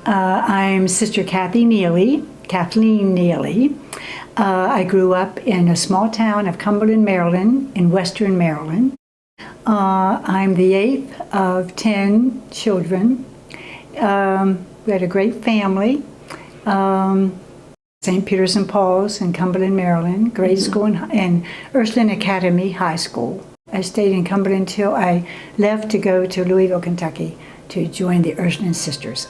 I'm Sister Kathleen Neely. I grew up in a small town of Cumberland, Maryland, in western Maryland. I'm the 8th of 10 children. We had a great family. St. Peter's and Paul's in Cumberland, Maryland, grade school and Ursuline Academy High School. I stayed in Cumberland until I left to go to Louisville, Kentucky to join the Ursuline Sisters.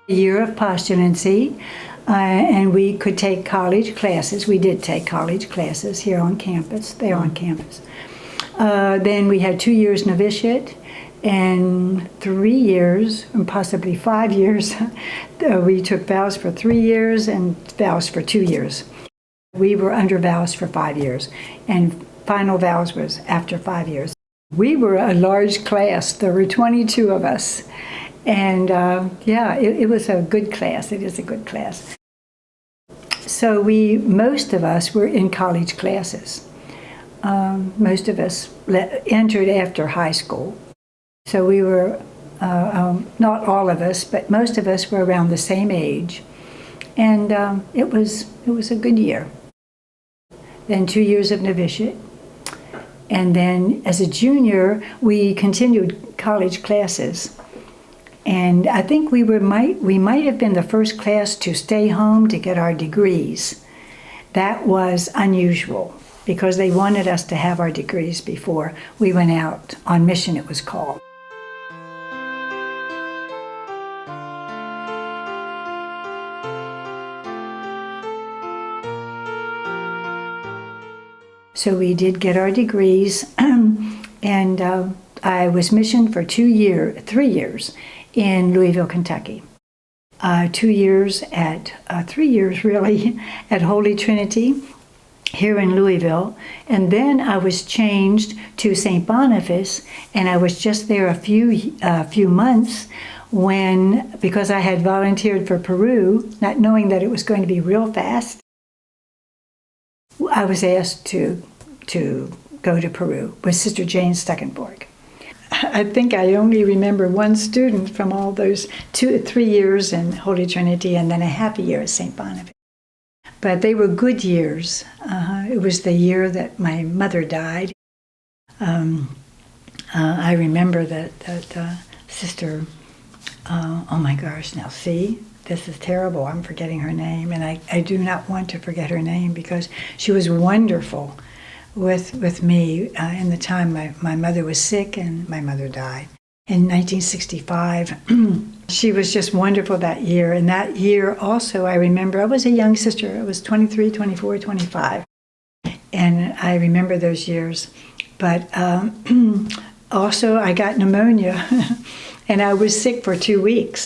A year of postulancy, and we could take college classes. We did take college classes here on campus, there on campus. Then we had 2 years novitiate, and 3 years, and possibly 5 years, we took vows for 3 years and vows for 2 years. We were under vows for 5 years, and final vows was after 5 years. We were a large class. There were 22 of us. And it was a good class. It is a good class. So most of us were in college classes. Most of us entered after high school. So we were, not all of us, but most of us were around the same age. And it was a good year. Then 2 years of novitiate. And then as a junior, we continued college classes. And I think we might have been the first class to stay home to get our degrees. That was unusual because they wanted us to have our degrees before we went out on mission, it was called. So we did get our degrees, and I was missioned for 3 years in Louisville, Kentucky. 3 years really, at Holy Trinity here in Louisville. And then I was changed to St. Boniface, and I was just there a few months because I had volunteered for Peru, not knowing that it was going to be real fast. I was asked to go to Peru with Sister Jane Stuckenborg. I think I only remember one student from all those 3 years in Holy Trinity and then a half a year at St. Boniface. But they were good years. It was the year that my mother died. I remember that Sister, oh my gosh, now see, this is terrible. I'm forgetting her name, and I do not want to forget her name because she was wonderful with me in the time my mother was sick and my mother died. In 1965, she was just wonderful that year. And that year also, I remember, I was a young sister. I was 23, 24, 25. And I remember those years. But also, I got pneumonia, and I was sick for 2 weeks.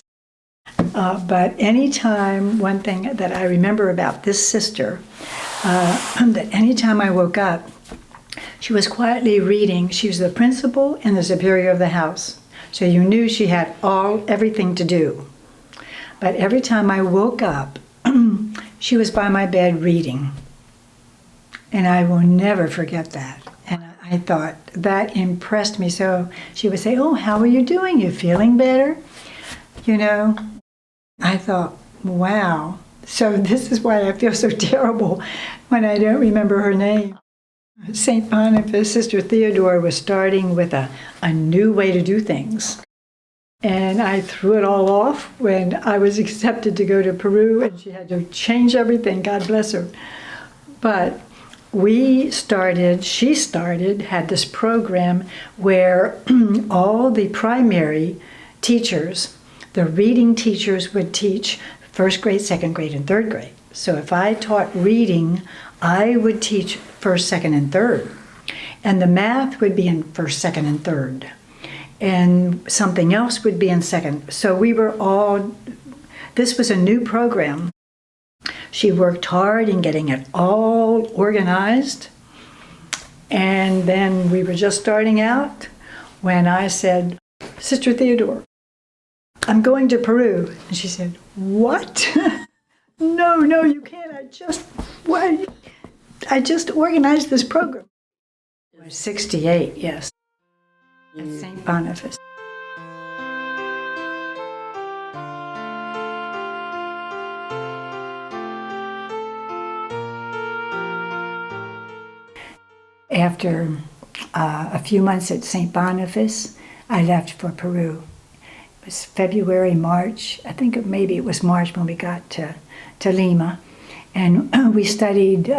But anytime, one thing that I remember about this sister, that anytime I woke up, she was quietly reading. She was the principal and the superior of the house. So you knew she had everything to do. But every time I woke up, she was by my bed reading. And I will never forget that. And I thought that impressed me. So she would say, "Oh, how are you doing? You feeling better?" You know, I thought, wow. So this is why I feel so terrible when I don't remember her name. St. Boniface, Sister Theodore was starting with a new way to do things. And I threw it all off when I was accepted to go to Peru, and she had to change everything, God bless her. But she had this program where all the primary teachers, the reading teachers would teach first grade, second grade, and third grade. So if I taught reading, I would teach first, second, and third. And the math would be in first, second, and third. And something else would be in second. So this was a new program. She worked hard in getting it all organized. And then we were just starting out when I said, "Sister Theodore, I'm going to Peru." And she said, "What?" No, you can't. Why? I just organized this program. I was 68, yes, at St. Boniface. After a few months at St. Boniface, I left for Peru. It was February, March. I think maybe it was March when we got to Lima. And we studied,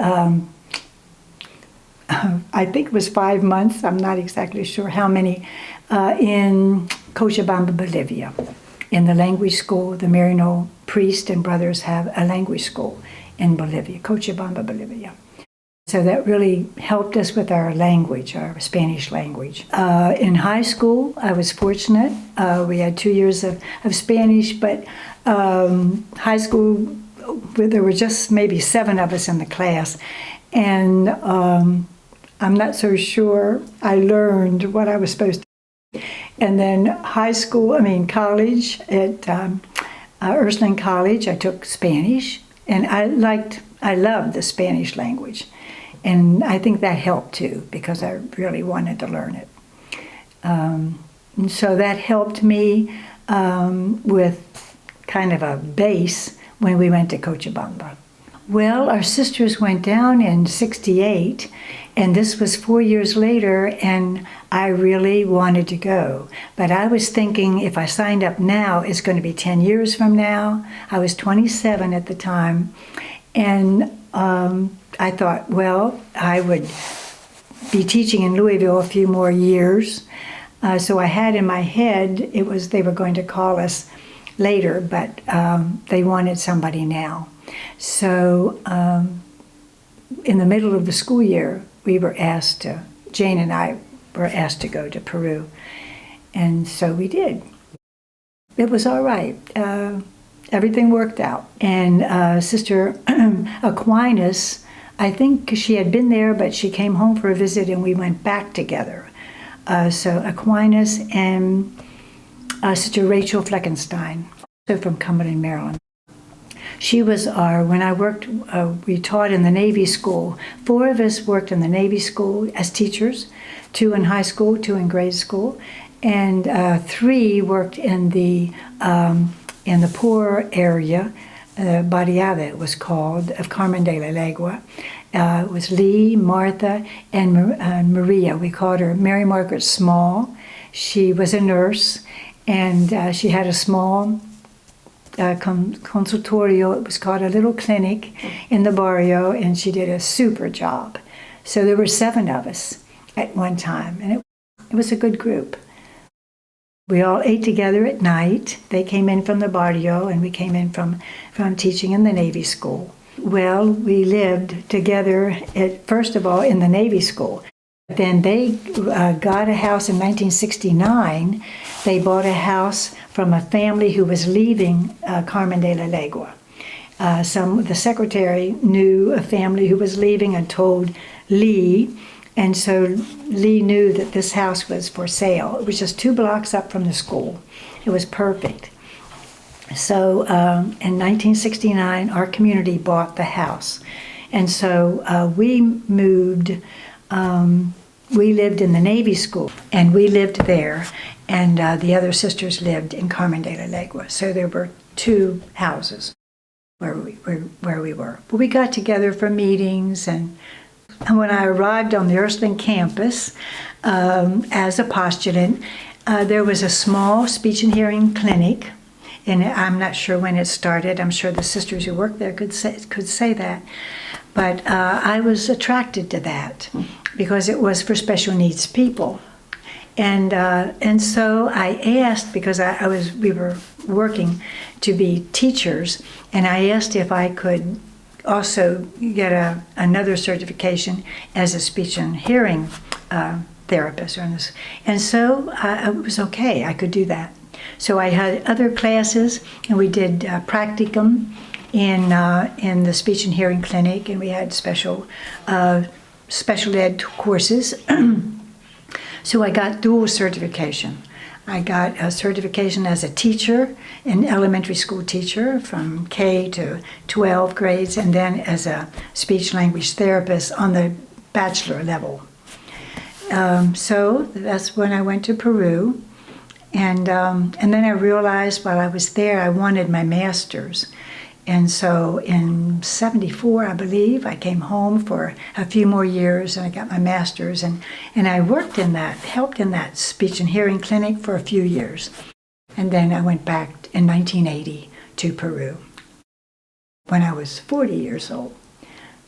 I think it was 5 months, I'm not exactly sure how many, in Cochabamba, Bolivia. In the language school, the Marino priest and brothers have a language school in Bolivia, Cochabamba, Bolivia. So that really helped us with our language, our Spanish language. In high school, I was fortunate. We had 2 years of Spanish, but high school, there were just maybe 7 of us in the class. And I'm not so sure I learned what I was supposed to. And then college at Ursuline College, I took Spanish, and I loved the Spanish language. And I think that helped too, because I really wanted to learn it. And so that helped me with kind of a base when we went to Cochabamba. Well, our sisters went down in '68, and this was 4 years later, and I really wanted to go. But I was thinking if I signed up now, it's going to be 10 years from now. I was 27 at the time, and I thought, well, I would be teaching in Louisville a few more years. So I had in my head, they were going to call us later, but they wanted somebody now. So in the middle of the school year, Jane and I were asked to go to Peru. And so we did. It was all right. Everything worked out. And Sister Aquinas, I think she had been there, but she came home for a visit and we went back together. So Aquinas and Sister Rachel Fleckenstein, so from Cumberland, Maryland. She was when I worked, we taught in the Navy school. 4 of us worked in the Navy school as teachers, 2 in high school, 2 in grade school, and 3 worked in the poor area, Barriada it was called, of Carmen de la Legua. It was Lee, Martha, and Maria. We called her Mary Margaret Small. She was a nurse, and she had a small consultorio. It was called a little clinic in the barrio, and she did a super job. So there were 7 of us at one time, and it was a good group. We all ate together at night. They came in from the barrio, and we came in from teaching in the Navy school. Well, we lived together, first of all, in the Navy school. Then they got a house in 1969. They bought a house from a family who was leaving Carmen de la Legua. The secretary knew a family who was leaving and told Lee, and so Lee knew that this house was for sale. It was just 2 blocks up from the school. It was perfect. So in 1969, our community bought the house. And so we moved, we lived in the Navy school, and we lived there, and the other sisters lived in Carmen de la Legua. So there were 2 houses where we were. But we got together for meetings, and when I arrived on the Ursuline campus as a postulant, there was a small speech and hearing clinic, and I'm not sure when it started. I'm sure the sisters who worked there could say that. But I was attracted to that because it was for special needs people. And so I asked, because we were working to be teachers, and I asked if I could also get another certification as a speech and hearing therapist. And so it was okay, I could do that. So I had other classes, and we did practicum in the speech and hearing clinic, and we had special ed courses. So I got dual certification. I got a certification as a teacher, an elementary school teacher from K to 12 grades, and then as a speech language therapist on the bachelor level. So that's when I went to Peru. And then I realized while I was there, I wanted my master's. And so in 74, I believe, I came home for a few more years and I got my master's. And I worked in that, helped in that speech and hearing clinic for a few years. And then I went back in 1980 to Peru when I was 40 years old.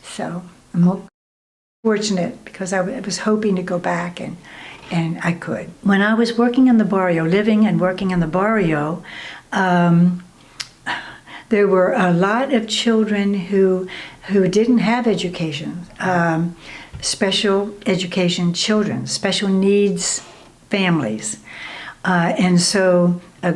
So I'm fortunate because I was hoping to go back and I could. When I was working in the barrio, living and working in the barrio, there were a lot of children who didn't have education, special education children, special needs families. And so I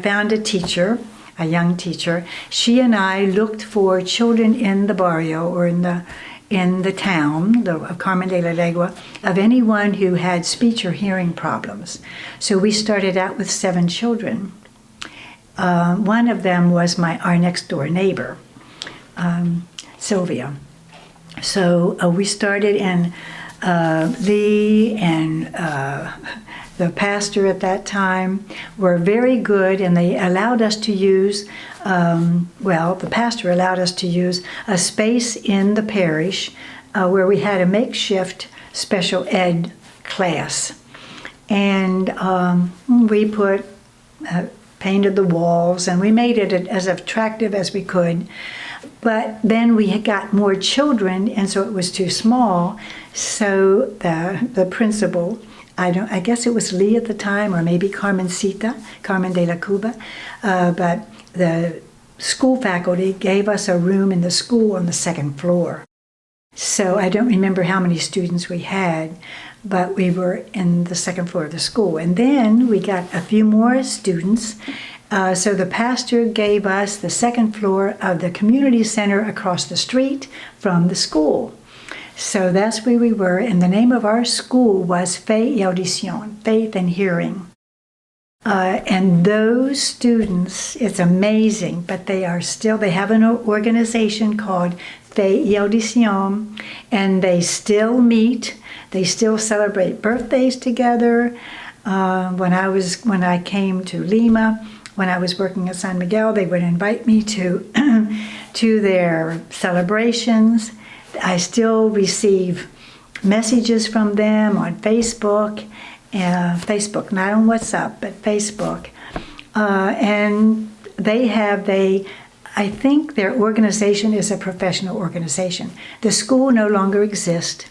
found a teacher, a young teacher. She and I looked for children in the barrio or in the town of Carmen de la Legua, of anyone who had speech or hearing problems. So we started out with 7 children. One of them was our next door neighbor, Sylvia. So we started, and Lee and the pastor at that time were very good, and they allowed us to use, the pastor allowed us to use a space in the parish where we had a makeshift special ed class. And we painted the walls, and we made it as attractive as we could. But then we got more children, and so it was too small. So the principal, I guess it was Lee at the time, or maybe Carmen de la Cuba, but the school faculty gave us a room in the school on the 2nd floor. So I don't remember how many students we had, but we were in the 2nd floor of the school. And then we got a few more students. So the pastor gave us the 2nd floor of the community center across the street from the school. So that's where we were. And the name of our school was Fe y Audición, Faith and Hearing. And those students, it's amazing, but they have an organization called Fe y Audición, and they still meet. They still celebrate birthdays together. When I came to Lima, when I was working at San Miguel, they would invite me to their celebrations. I still receive messages from them on Facebook, not on WhatsApp, but Facebook. And I think their organization is a professional organization. The school no longer exists.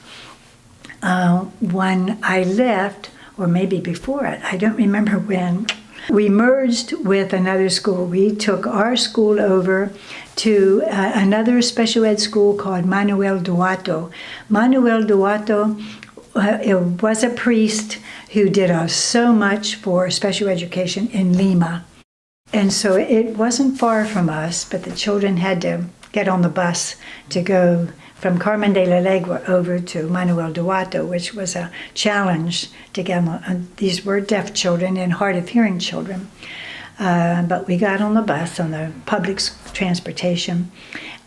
When I left, or maybe before it, I don't remember when, we merged with another school. We took our school over to another special ed school called Manuel Duato. Manuel Duato was a priest who did so much for special education in Lima. And so it wasn't far from us, but the children had to get on the bus to go from Carmen de la Legua over to Manuel Duato, which was a challenge to get on. These were deaf children and hard of hearing children. But we got on the bus, on the public transportation,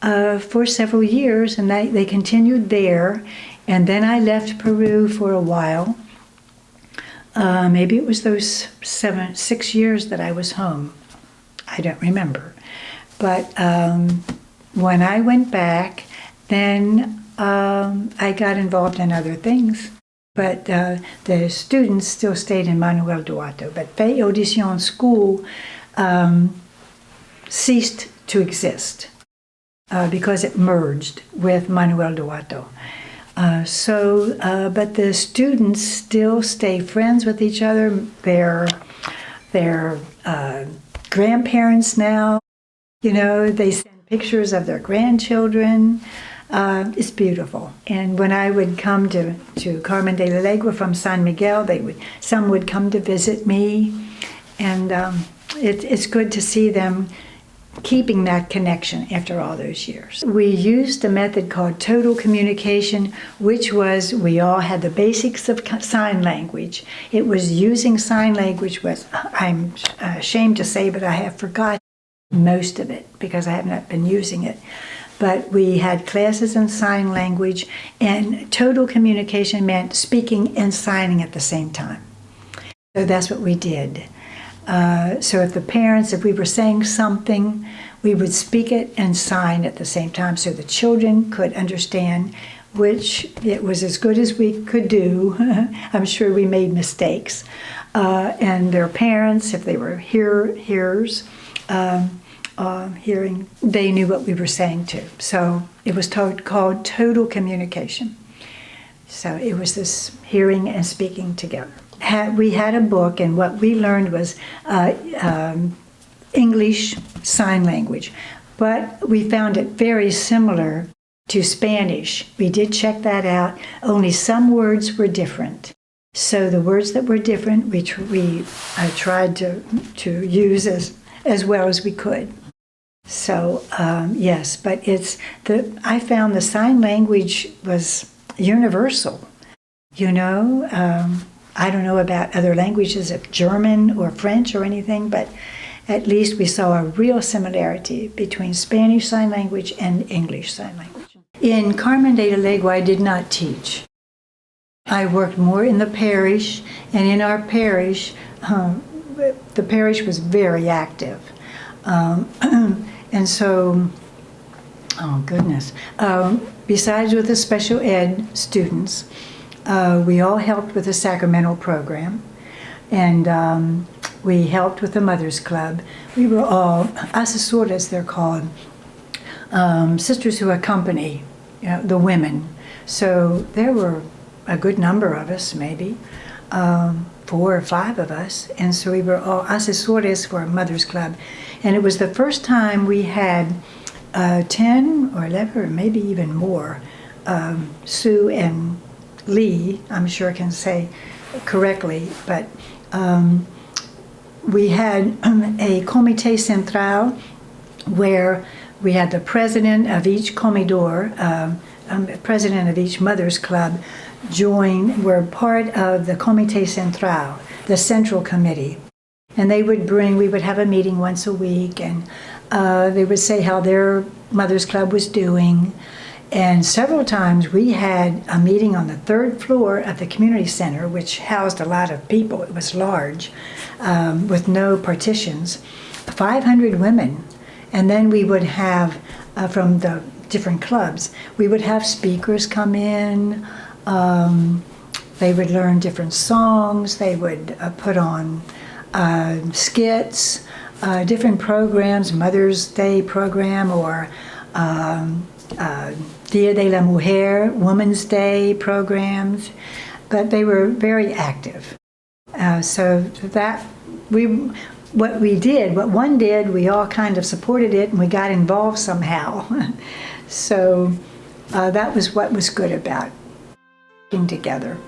for several years, and they continued there. And then I left Peru for a while. Maybe it was those 6 years that I was home. I don't remember. But when I went back, then I got involved in other things. But the students still stayed in Manuel Duato. But Fe y Audición School ceased to exist because it merged with Manuel Duato. But the students still stay friends with each other. They're grandparents now. They send pictures of their grandchildren. It's beautiful. And when I would come to Carmen de la Legua from San Miguel, some would come to visit me, and it's good to see them keeping that connection after all those years. We used a method called total communication, which was we all had the basics of sign language. It was using sign language, was I'm ashamed to say, but I have forgotten most of it because I have not been using it. But we had classes in sign language, and total communication meant speaking and signing at the same time. So that's what we did. So if we were saying something, we would speak it and sign at the same time so the children could understand, which it was as good as we could do. I'm sure we made mistakes. And their parents, if they were hearers, hearing, they knew what we were saying too. So it was called total communication. So it was this hearing and speaking together. We had a book, and what we learned was English Sign Language, but we found it very similar to Spanish. We did check that out, only some words were different. So the words that were different, we tried to use as well as we could. So yes, but I found the sign language was universal, you know. I don't know about other languages, of German or French or anything, but at least we saw a real similarity between Spanish Sign Language and English Sign Language. In Carmen de Alegua, I did not teach. I worked more in the parish, and in our parish, the parish was very active. And so, oh goodness, besides with the special ed students, we all helped with the sacramental program, and we helped with the Mothers Club. We were all asesores, they're called, sisters who accompany the women. So there were a good number of us, maybe 4 or 5 of us, and so we were all asesores for a Mothers Club. And it was the first time we had 10 or 11 or maybe even more, Sue and Lee, I'm sure can say correctly, but we had a Comité Central where we had the president of each comedor, president of each Mothers Club, were part of the Comité Central, the Central Committee. And we would have a meeting once a week, and they would say how their Mothers Club was doing. And several times we had a meeting on the 3rd floor of the community center, which housed a lot of people. It was large, with no partitions, 500 women. And then we would have, from the different clubs, we would have speakers come in. They would learn different songs. They would put on skits, different programs, Mother's Day program, or Dia de la Mujer, Women's Day programs, but they were very active. What one did, we all kind of supported it, and we got involved somehow. So that was what was good about working together.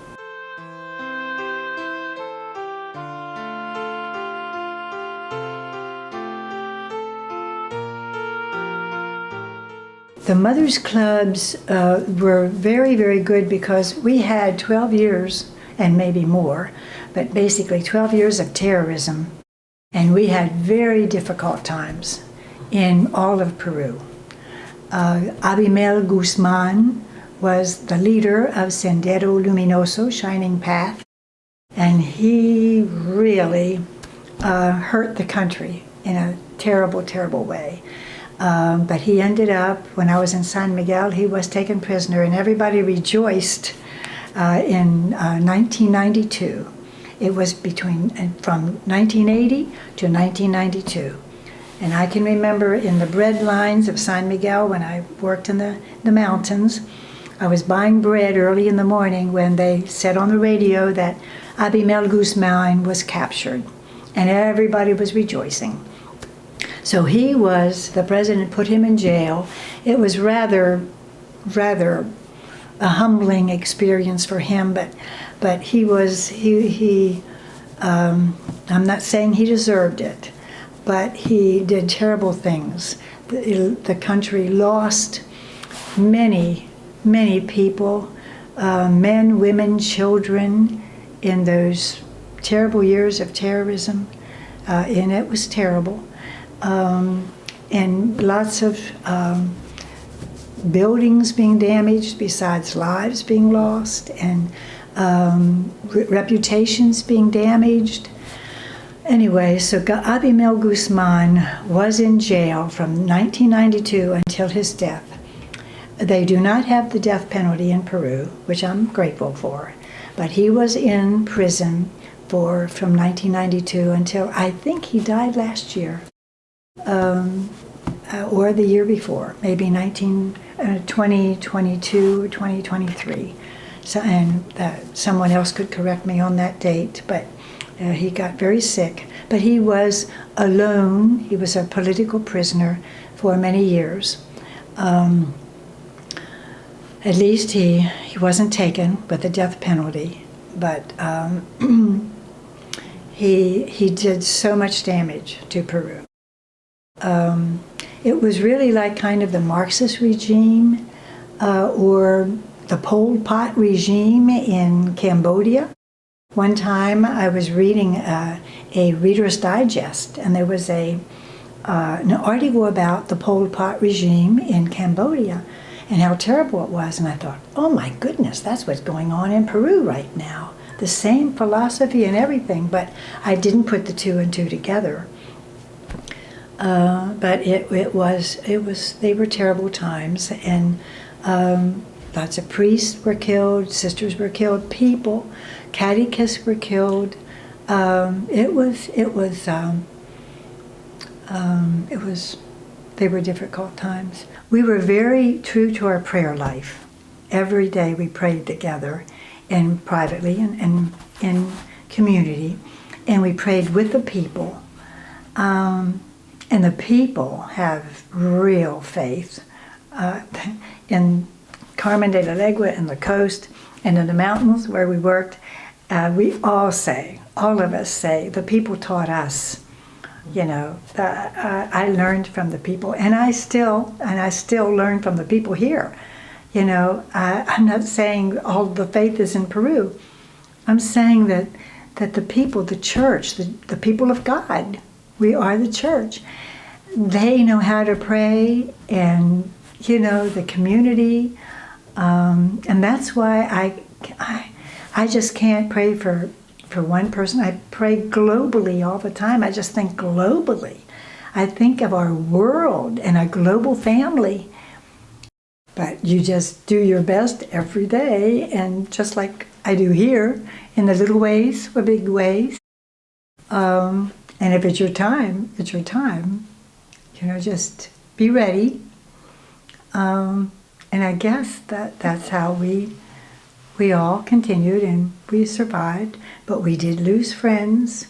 The Mothers Clubs were very, very good because we had 12 years, and maybe more, but basically 12 years of terrorism. And we had very difficult times in all of Peru. Abimel Guzman was the leader of Sendero Luminoso, Shining Path, and he really hurt the country in a terrible, terrible way. But he ended up, when I was in San Miguel, he was taken prisoner, and everybody rejoiced in 1992. It was from 1980 to 1992. And I can remember in the bread lines of San Miguel, when I worked in the mountains, I was buying bread early in the morning when they said on the radio that Abimel Guzman was captured, and everybody was rejoicing. So the president put him in jail. It was rather a humbling experience for him, but I'm not saying he deserved it, but he did terrible things. The country lost many, many people, men, women, children, in those terrible years of terrorism, and it was terrible. And lots of buildings being damaged, besides lives being lost, and reputations being damaged. Anyway, so Abimel Guzman was in jail from 1992 until his death. They do not have the death penalty in Peru, which I'm grateful for, but he was in prison from 1992 until I think he died last year, or the year before, maybe 2022 or 2023. So, and someone else could correct me on that date, but he got very sick. But he was alone. He was a political prisoner for many years. At least he wasn't taken with the death penalty, but he did so much damage to Peru. It was really like kind of the Marxist regime or the Pol Pot regime in Cambodia. One time I was reading a Reader's Digest, and there was an article about the Pol Pot regime in Cambodia and how terrible it was. And I thought, oh my goodness, that's what's going on in Peru right now. The same philosophy and everything, but I didn't put the two and two together. But they were terrible times, and lots of priests were killed, sisters were killed, people, catechists were killed. They were difficult times. We were very true to our prayer life. Every day we prayed together, and privately and in community, and we prayed with the people. And the people have real faith. In Carmen de la Legua and the coast and in the mountains where we worked, we all of us say, the people taught us. I learned from the people, and I still learn from the people here. I'm not saying all the faith is in Peru. I'm saying that the people, the church, the people of God, we are the church. They know how to pray, and the community, and that's why I just can't pray for one person. I pray globally all the time. I just think globally. I think of our world and our global family. But you just do your best every day, and just like I do here, in the little ways or big ways. And if it's your time, it's your time. Just be ready. And I guess that's how we all continued, and we survived. But we did lose friends.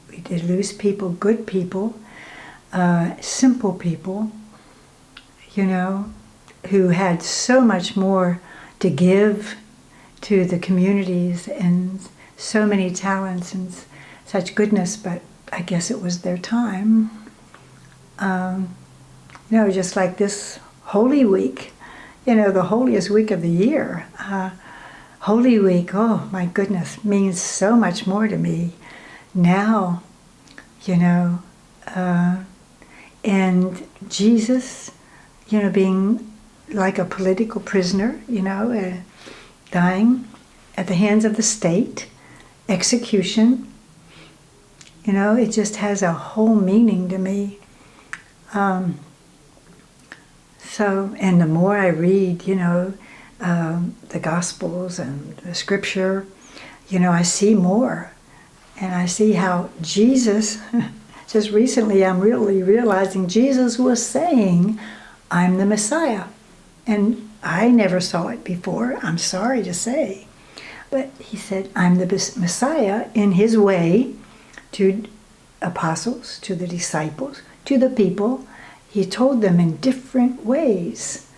We did lose people, good people, simple people, who had so much more to give to the communities, and so many talents and such goodness, but I guess it was their time. Just like this Holy Week, the holiest week of the year. Holy Week, oh my goodness, means so much more to me now, and Jesus, being like a political prisoner, dying at the hands of the state, execution, it just has a whole meaning to me. And the more I read, the Gospels and the Scripture, I see more. And I see how Jesus, just recently I'm really realizing Jesus was saying, I'm the Messiah. And I never saw it before, I'm sorry to say. But he said, I'm the Messiah in his way to apostles, to the disciples, to the people. He told them in different ways.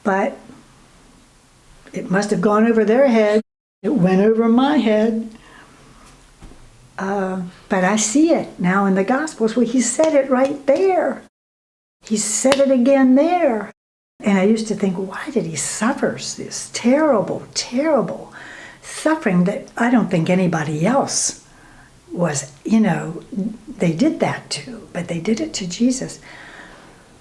But it must have gone over their head. It went over my head. But I see it now in the Gospels where he said it right there. He said it again there. And I used to think, why did he suffer this terrible, terrible suffering that I don't think anybody else was, they did that to, but they did it to Jesus.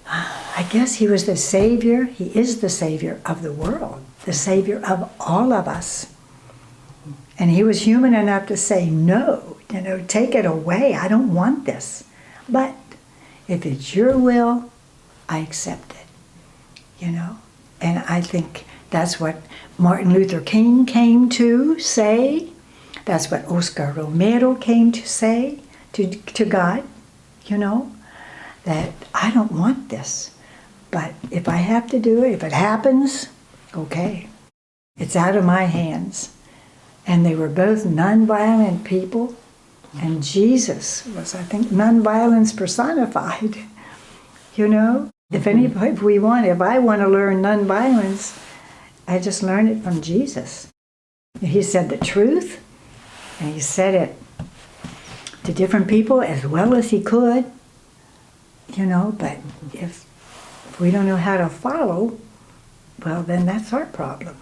I guess he was the Savior. He is the Savior of the world, the Savior of all of us. And he was human enough to say, no, take it away. I don't want this. But if it's your will, I accept it. And I think that's what Martin Luther King came to say. That's what Oscar Romero came to say to God, that I don't want this. But if I have to do it, if it happens, okay. It's out of my hands. And they were both nonviolent people. And Jesus was, I think, nonviolence personified, If I want to learn nonviolence, I just learn it from Jesus. He said the truth, and he said it to different people as well as he could, but if we don't know how to follow, well, then that's our problem.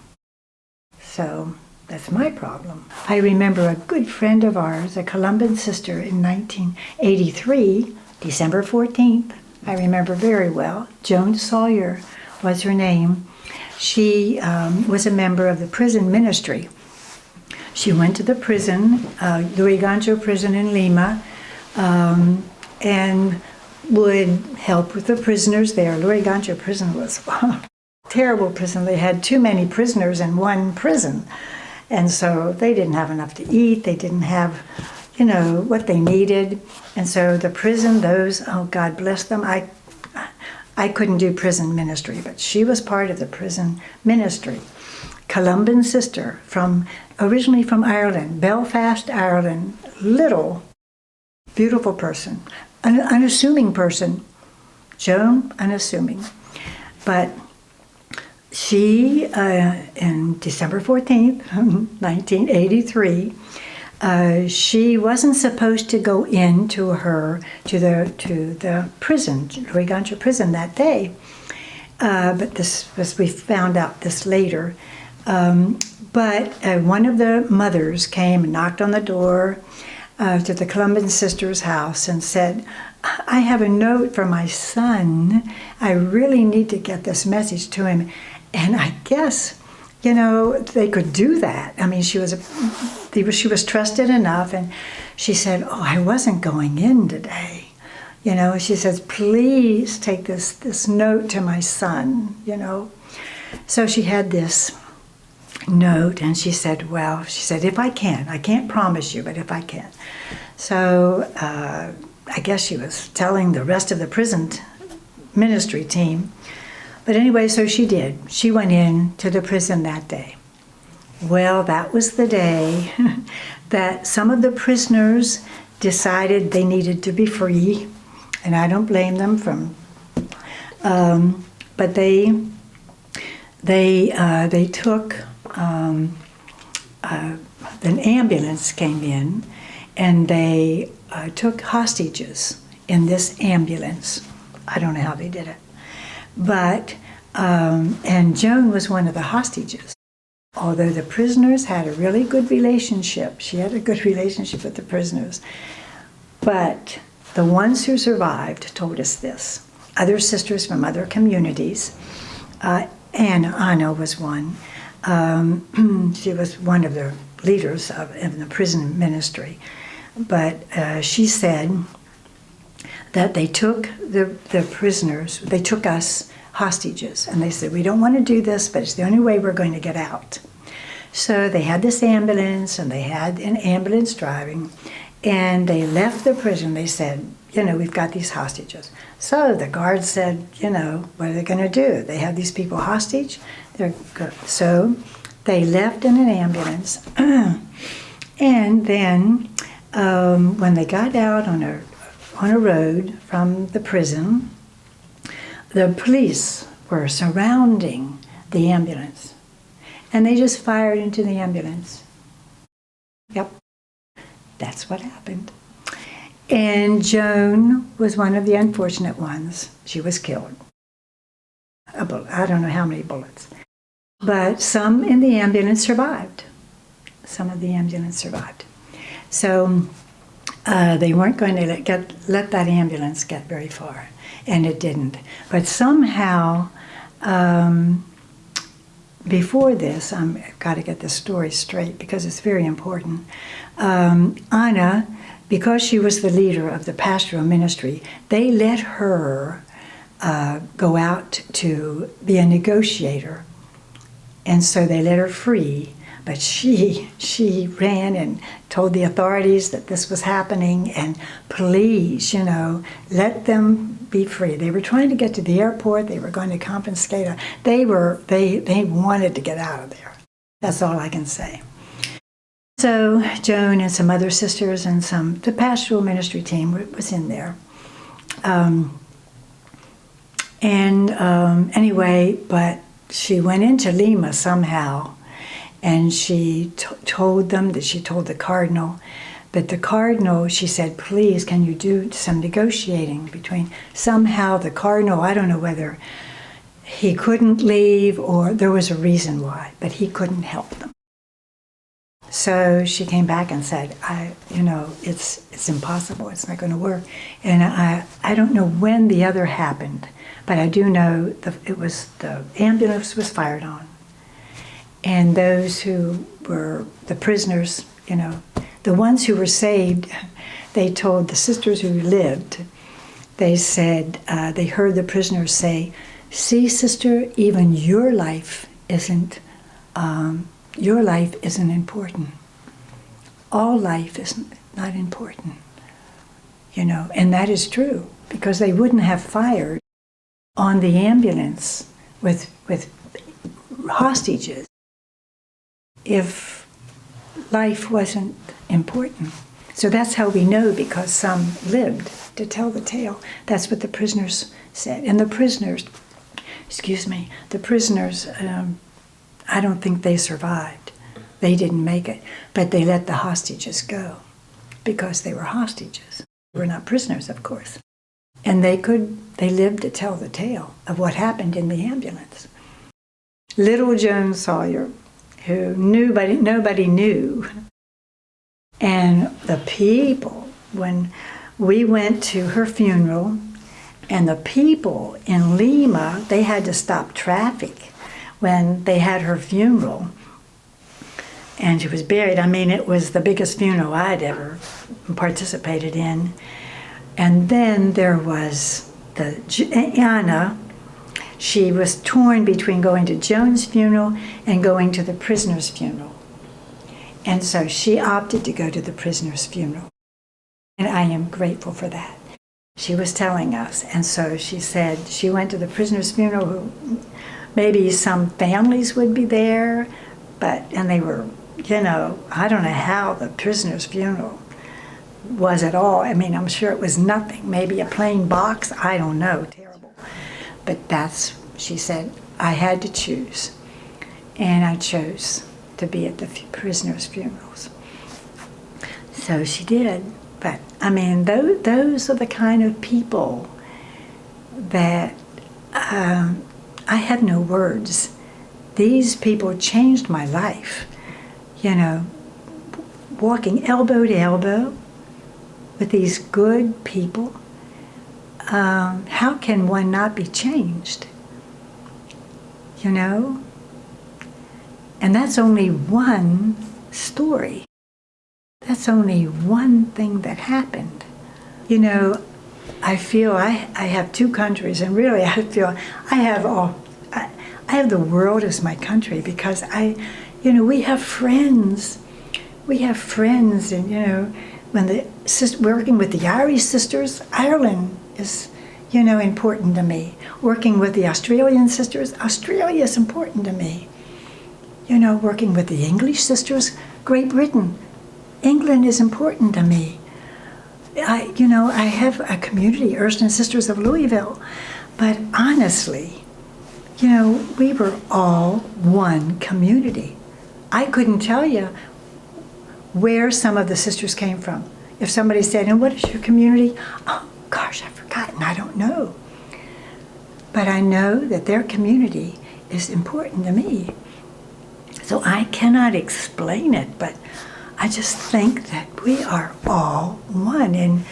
So that's my problem. I remember a good friend of ours, a Colombian sister in 1983, December 14th, I remember very well. Joan Sawyer was her name. She was a member of the prison ministry. She went to the prison, Luis Gancho prison in Lima, and would help with the prisoners there. Luis Gancho prison was a terrible prison. They had too many prisoners in one prison. And so they didn't have enough to eat. They didn't have what they needed. And so the prison, God bless them, I couldn't do prison ministry, but she was part of the prison ministry. Colombian sister, originally from Ireland, Belfast, Ireland, little, beautiful person, unassuming person. Joan, unassuming. But she, in December 14th, 1983, she wasn't supposed to go to the prison, Luis Gancho prison that day. But we found out this later. But one of the mothers came and knocked on the door to the Colombian sister's house and said, I have a note for my son. I really need to get this message to him. And I guess they could do that. I mean, she was trusted enough, and she said, I wasn't going in today. She says, please take this note to my son, So she had this note, and she said, if I can't promise you, but if I can. So I guess she was telling the rest of the prison ministry team. But anyway, so she did. She went in to the prison that day. Well, that was the day that some of the prisoners decided they needed to be free, and I don't blame them but they took an ambulance came in, and they took hostages in this ambulance. I don't know how they did it. But, and Joan was one of the hostages. Although the prisoners had a really good relationship, she had a good relationship with the prisoners. But the ones who survived told us this. Other sisters from other communities, Anna was one. She was one of the leaders in the prison ministry. But she said that they took the prisoners, they took us hostages, and they said, we don't want to do this, but it's the only way we're going to get out. So they had this ambulance, and they had an ambulance driving, and they left the prison. They said, we've got these hostages. So the guards said, what are they going to do? They have these people hostage? They're good. So they left in an ambulance, and then when they got out on a road from the prison, the police were surrounding the ambulance, and they just fired into the ambulance. Yep. That's what happened. And Joan was one of the unfortunate ones. She was killed. I don't know how many bullets. But some in the ambulance survived. Some of the ambulance survived. So they weren't going to let that ambulance get very far, and it didn't. But somehow, before this, I've got to get this story straight because it's very important. Anna, because she was the leader of the pastoral ministry, they let her go out to be a negotiator. And so they let her free, but she ran and told the authorities that this was happening, and please, let them be free. They were trying to get to the airport. They were going to confiscate her. They wanted to get out of there. That's all I can say. So Joan and some other sisters and the pastoral ministry team was in there. Anyway, but she went into Lima somehow, and she told them that she told the cardinal, but the cardinal, she said, please, can you do some negotiating between, somehow the cardinal, I don't know whether he couldn't leave or there was a reason why, but he couldn't help them. So she came back and said, it's impossible, it's not going to work. And I don't know when the other happened, but I do know the ambulance was fired on. And those who were the prisoners, the ones who were saved, they told the sisters who lived, they said, they heard the prisoners say, see, sister, even your life isn't important. All life is not important, and that is true, because they wouldn't have fired on the ambulance with hostages if life wasn't important. So that's how we know, because some lived to tell the tale. That's what the prisoners said. And the prisoners, I don't think they survived. They didn't make it, but they let the hostages go because they were hostages. They were not prisoners, of course. And they lived to tell the tale of what happened in the ambulance. Little Joan Sawyer, who nobody knew. And the people, when we went to her funeral, and the people in Lima, they had to stop traffic when they had her funeral. And she was buried. It was the biggest funeral I'd ever participated in. And then there was Anna. She was torn between going to Joan's funeral and going to the prisoner's funeral. And so she opted to go to the prisoner's funeral. And I am grateful for that. She was telling us. And so she said she went to the prisoner's funeral. Maybe some families would be there, and they were, I don't know how the prisoner's funeral was at all. I'm sure it was nothing. Maybe a plain box. I don't know. Terrible. But she said, I had to choose. And I chose to be at the prisoner's funerals. So she did. But, those are the kind of people that I have no words. These people changed my life. Walking elbow to elbow with these good people. How can one not be changed? And that's only one story. That's only one thing that happened. I feel I have two countries, and really I feel I have the world as my country, because we have friends. We have friends, and when working with the Irish sisters, Ireland is important to me. Working with the Australian sisters, Australia is important to me. Working with the English sisters, Great Britain, England is important to me. I have a community, Ursuline Sisters of Louisville, but honestly, we were all one community. I couldn't tell you where some of the sisters came from. If somebody said, and what is your community? Oh, gosh, I've forgotten. I don't know. But I know that their community is important to me. So I cannot explain it, but I just think that we are all one. And,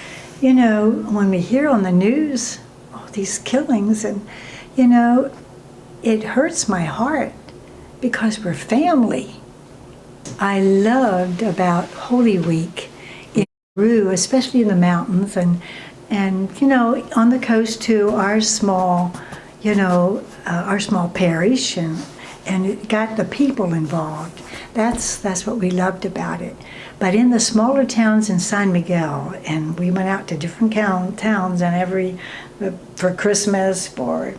you know, when we hear on the news all these killings, and, you know, it hurts my heart because we're family. I loved about Holy Week in Peru, especially in the mountains, and you know, on the coast too, our small, you know, our small parish, and it got the people involved. That's what we loved about it. But in the smaller towns in San Miguel, and we went out to different towns, and for Christmas, for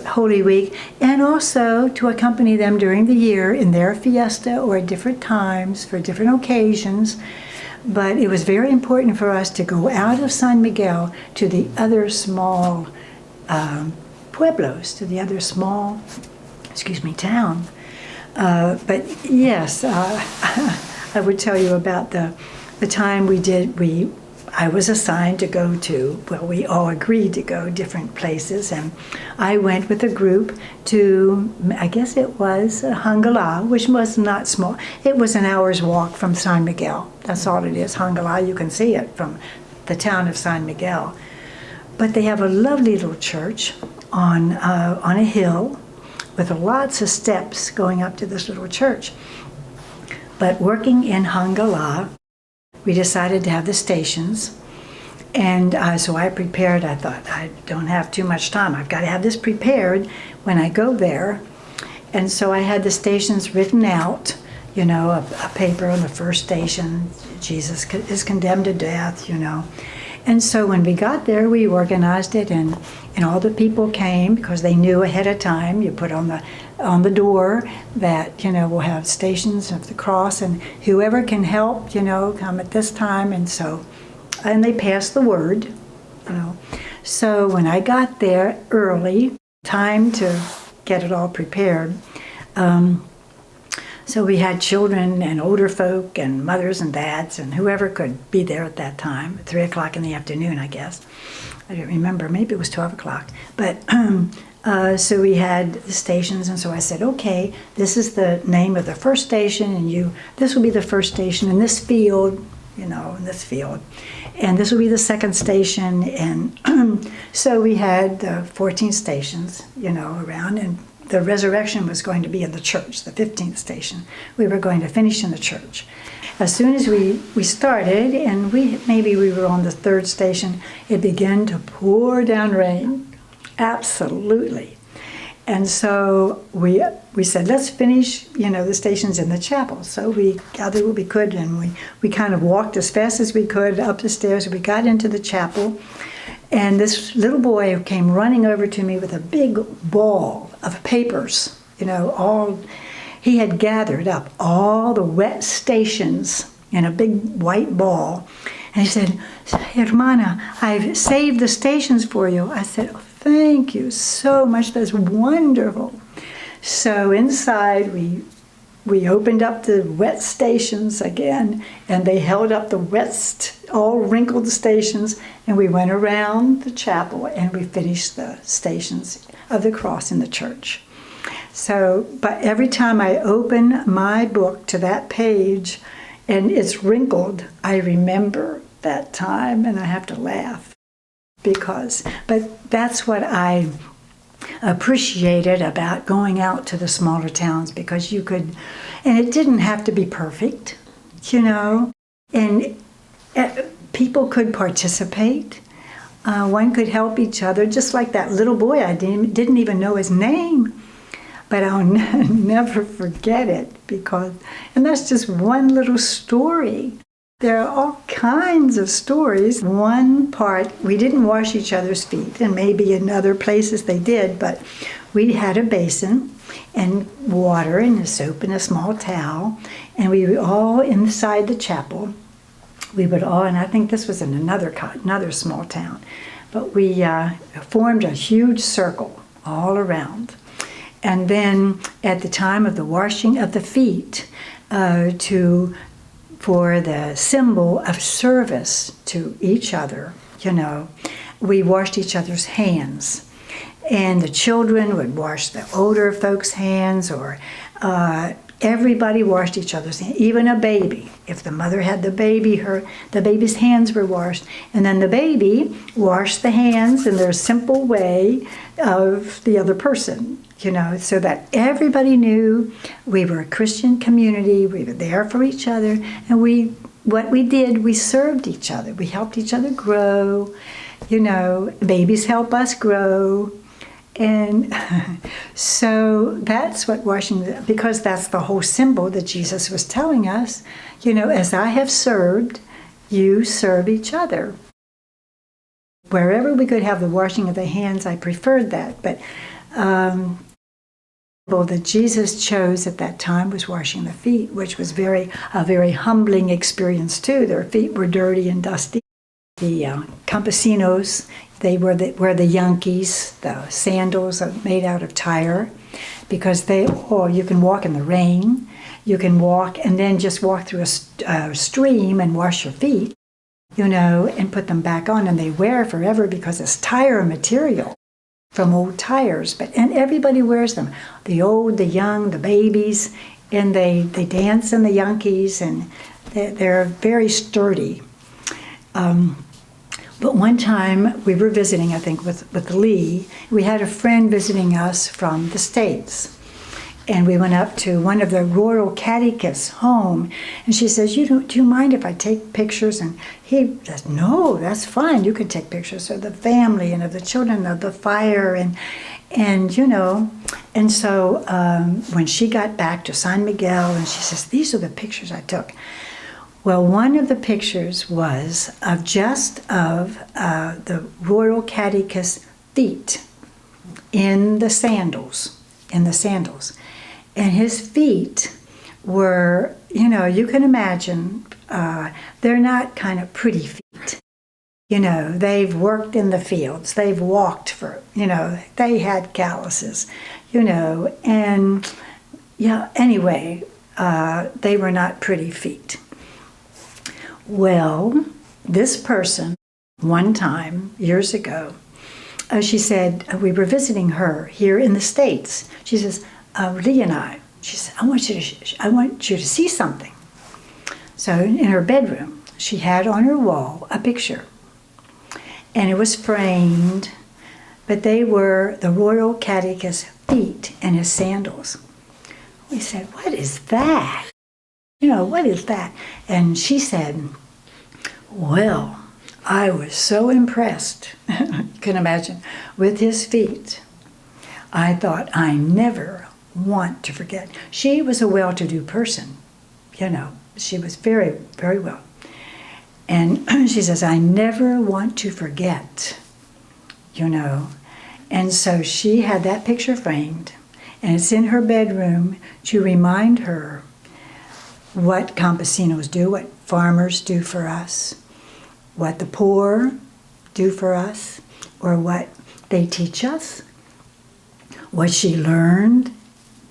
Holy Week, and also to accompany them during the year in their fiesta or at different times for different occasions. But it was very important for us to go out of San Miguel to the other small pueblos, to the other small, town. But yes, I would tell you about the time I was assigned to go to, well, we all agreed to go different places, and I went with a group to, I guess it was Hangala, which was not small. It was an hour's walk from San Miguel. That's all it is, Hangala. You can see it from the town of San Miguel. But they have a lovely little church on a hill with lots of steps going up to this little church. But working in Hangala, we decided to have the stations, and so I prepared. I thought, I don't have too much time. I've got to have this prepared when I go there. And so I had the stations written out, you know, a paper on the first station, Jesus is condemned to death, you know. And so when we got there, we organized it, and all the people came because they knew ahead of time. You put on the door that, you know, we'll have stations of the cross, and whoever can help, you know, come at this time. And they passed the word, you know. So when I got there early, time to get it all prepared, so we had children and older folk and mothers and dads and whoever could be there at that time, at 3 o'clock in the afternoon, I guess. I don't remember, maybe it was 12 o'clock. But so we had the stations, and so I said, okay, this is the name of the first station, and this will be the first station in this field, you know, in this field. And this will be the second station, and so we had 14 stations, you know, around, and the resurrection was going to be in the church, the 15th station. We were going to finish in the church. As soon as we started, and maybe we were on the third station, it began to pour down rain, absolutely. And so we said, let's finish, you know, the stations in the chapel. So we gathered what we could, and we kind of walked as fast as we could up the stairs. We got into the chapel, and this little boy came running over to me with a big ball of papers, you know, he had gathered up all the wet stations in a big white ball. And he said, Hermana, I've saved the stations for you. I said, oh, thank you so much. That's wonderful. So inside, we opened up the wet stations again, and they held up the wet, all wrinkled stations, and we went around the chapel, and we finished the stations of the cross in the church. So, but every time I open my book to that page, and it's wrinkled, I remember that time, and I have to laugh. But that's what I appreciated about going out to the smaller towns, because you could, and it didn't have to be perfect, you know, and people could participate. One could help each other, just like that little boy. I didn't even know his name, but I'll never forget it, and that's just one little story. There are all kinds of stories. One part, we didn't wash each other's feet, and maybe in other places they did, but we had a basin and water and a soap and a small towel, and we were all inside the chapel. We would all, and I think this was in another small town, but we formed a huge circle all around. And then at the time of the washing of the feet, for the symbol of service to each other, we washed each other's hands. And the children would wash the older folks' hands, or everybody washed each other's hands, even a baby. If the mother had the baby, the baby's hands were washed. And then the baby washed the hands in their simple way of the other person, so that everybody knew we were a Christian community, we were there for each other, and what we did, we served each other. We helped each other grow, babies help us grow. And so that's what washing, because that's the whole symbol that Jesus was telling us, as I have served, you serve each other. Wherever we could have the washing of the hands, I preferred that. But that Jesus chose at that time was washing the feet, which was a very humbling experience too. Their feet were dirty and dusty. The campesinos, they were the Yankees, the sandals made out of tire, because you can walk in the rain, you can walk and then just walk through a stream and wash your feet, and put them back on, and they wear forever because it's tire material from old tires. And everybody wears them, the old, the young, the babies, and they dance in the Yankees, and they're very sturdy. But one time we were visiting, I think, with Lee. We had a friend visiting us from the States. And we went up to one of the rural catechists' home. And she says, do you mind if I take pictures? And he says, no, that's fine. You can take pictures of the family and of the children, of the fire. And so when she got back to San Miguel, and she says, these are the pictures I took. Well, one of the pictures was of the royal catechist's feet in the sandals. And his feet were, you can imagine, they're not kind of pretty feet. They've worked in the fields, they've walked they had calluses, and anyway, they were not pretty feet. Well, this person, one time, years ago, she said, we were visiting her here in the States. She says, Lee and I, she said, I want you to see something. So in her bedroom, she had on her wall a picture. And it was framed, but they were the royal catechist's feet in his sandals. We said, what is that? What is that? And she said, well, I was so impressed, you can imagine, with his feet. I thought, I never want to forget. She was a well-to-do person, she was very, very well. And she says, I never want to forget, And so she had that picture framed, and it's in her bedroom to remind her what campesinos do, what farmers do for us, what the poor do for us, or what they teach us, what she learned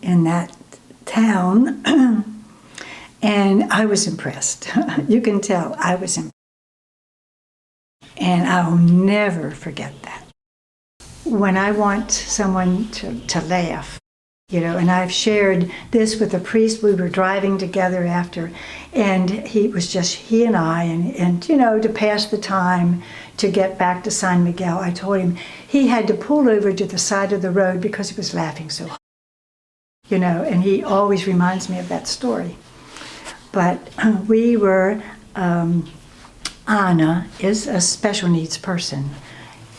in that town. And I was impressed. You can tell I was impressed. And I'll never forget that. When I want someone to laugh, and I've shared this with a priest. We were driving together after, and it was just he and I, and to pass the time to get back to San Miguel. I told him he had to pull over to the side of the road because he was laughing so hard. And he always reminds me of that story. But we were, Anna is a special needs person,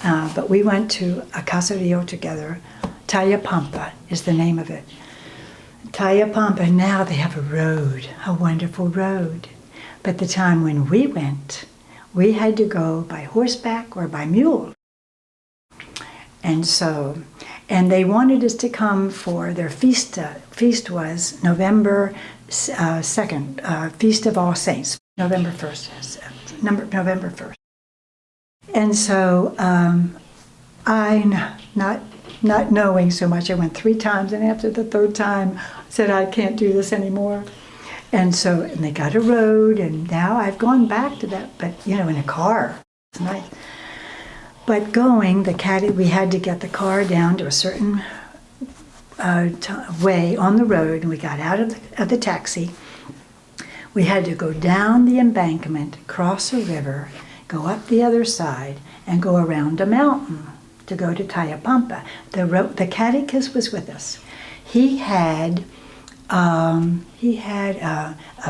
but we went to a caserio together. Tayapampa is the name of it. Tayapampa, now they have a road, a wonderful road. But the time when we went, we had to go by horseback or by mule. And they wanted us to come for their feast. Feast was November 2nd, Feast of All Saints, November 1st. And so I, not knowing so much, I went 3 times, and after the 3rd time, I said, I can't do this anymore. And so, and they got a road, and now I've gone back to that, but in a car. It's nice. But going, we had to get the car down to a certain way on the road, and we got out of the taxi. We had to go down the embankment, cross a river, go up the other side, and go around a mountain to go to Tayapampa. The catechist was with us. He had a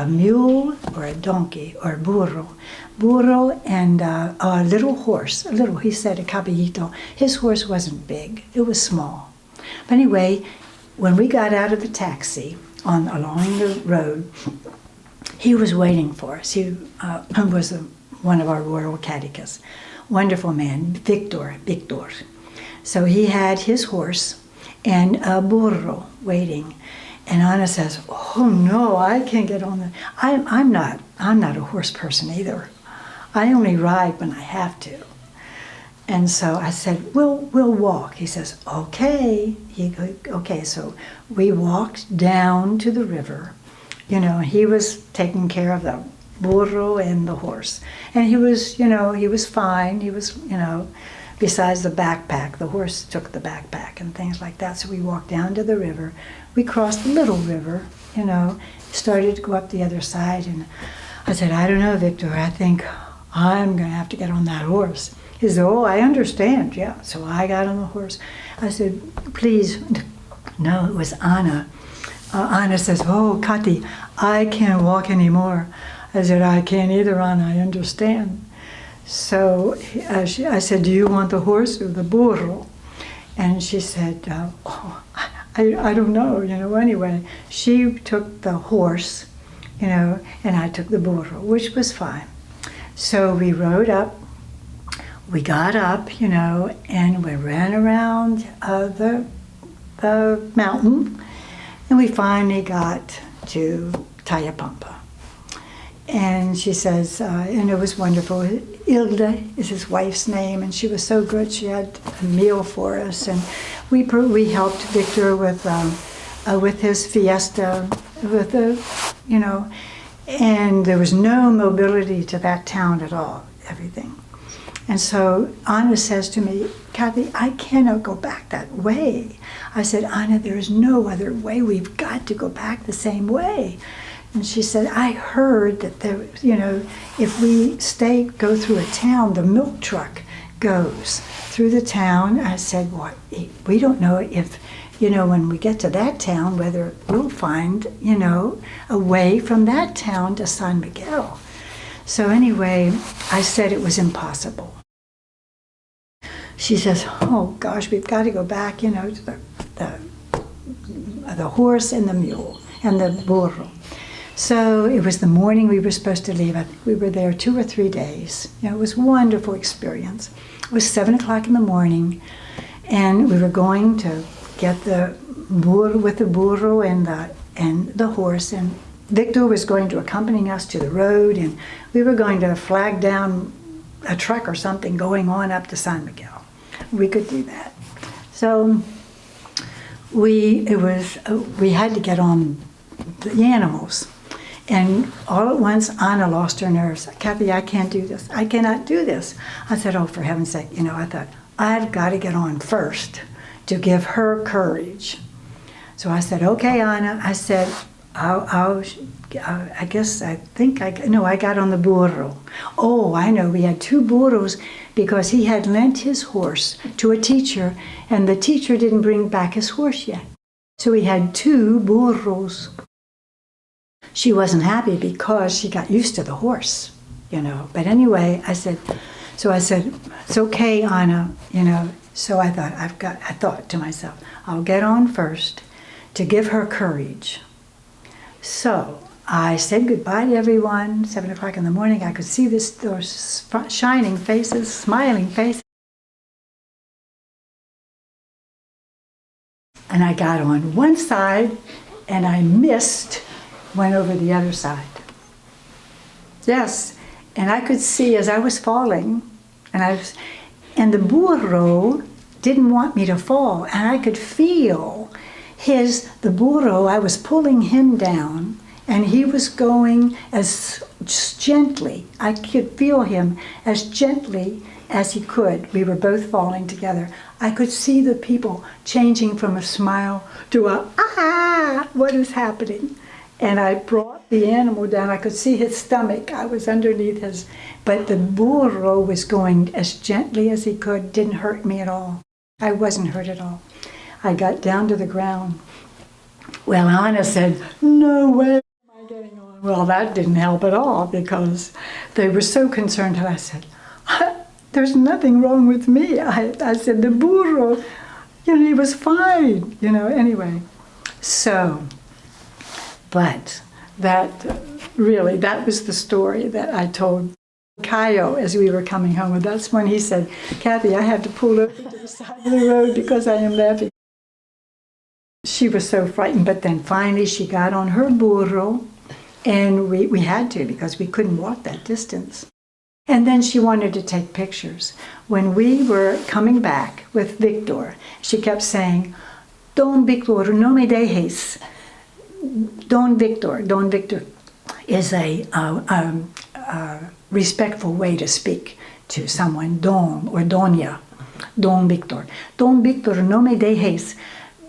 mule or a donkey or a burro and a little horse. He said a caballito. His horse wasn't big, it was small. But anyway, when we got out of the taxi along the road, he was waiting for us. He was one of our royal catechists. Wonderful man, Victor. So he had his horse and a burro waiting. And Ana says, "Oh no, I can't get on the. I'm not a horse person either. I only ride when I have to." And so I said, "We'll walk." He says, "Okay." Okay. So we walked down to the river. He was taking care of the burro and the horse, and he was fine. He was, besides the backpack, the horse took the backpack and things like that. So we walked down to the river. We crossed the little river, started to go up the other side. And I said, "I don't know, Victor, I think I'm going to have to get on that horse." He said, "Oh, I understand, yeah." So I got on the horse. I said, "Please." No, it was Ana. Ana says, "Oh, Kati, I can't walk anymore." I said, "I can't either, Ana, I understand." So I said, "Do you want the horse or the burro?" And she said, "Oh, I don't know, anyway." She took the horse, and I took the burro, which was fine. So we rode up, we got up, and we ran around the mountain, and we finally got to Tayapampa. And she says, and it was wonderful. Ilda is his wife's name, and she was so good. She had a meal for us, and we helped Victor with his fiesta, and there was no mobility to that town at all, everything. And so Ana says to me, "Kathy, I cannot go back that way." I said, "Ana, there is no other way. We've got to go back the same way." And she said, "I heard that there, if we go through a town, the milk truck goes through the town." I said, "Well, we don't know if, when we get to that town, whether we'll find, a way from that town to San Miguel." So anyway, I said it was impossible. She says, "Oh gosh, we've got to go back, to the horse and the mule and the burro." So it was the morning we were supposed to leave. We were there 2 or 3 days. It was a wonderful experience. It was 7 o'clock in the morning, and we were going to get the burro with the burro and the horse, and Victor was going to accompany us to the road, and we were going to flag down a truck or something going on up to San Miguel. We could do that. So we had to get on the animals. And all at once, Ana lost her nerves. "Kathy, I can't do this. I cannot do this." I said, "Oh, for heaven's sake," I thought, I've got to get on first to give her courage. So I said, "Okay, Ana." I said, I got on the burro. Oh, I know, we had 2 burros because he had lent his horse to a teacher, and the teacher didn't bring back his horse yet. So he had 2 burros. She wasn't happy because she got used to the horse, But anyway, I said, "It's okay, Ana," So I thought to myself, I'll get on first to give her courage. So I said goodbye to everyone. 7 o'clock in the morning, I could see those shining faces, smiling faces. And I got on one side, and I went over the other side. Yes, and I could see as I was falling, and the burro didn't want me to fall, and I could feel the burro, I was pulling him down, And he was going as gently, I could feel him as gently as he could. We were both falling together. I could see the people changing from a smile to a, ah, what is happening? And I brought the animal down. I could see his stomach. I was underneath his, but the burro was going as gently as he could, didn't hurt me at all. I wasn't hurt at all. I got down to the ground. Well, Anna said, no way am I getting on. Well, that didn't help at all because they were so concerned. And I said, there's nothing wrong with me. I said, the burro, he was fine, anyway. So, but that was the story that I told Kayo as we were coming home. And that's when he said, Kathy, I have to pull over to the side of the road because I am laughing. She was so frightened, but then finally she got on her burro, and we had to because we couldn't walk that distance. And then she wanted to take pictures. When we were coming back with Victor, she kept saying, Don Victor, no me dejes. Don Victor is a respectful way to speak to someone, Don or Doña. Don Victor, no me dejes.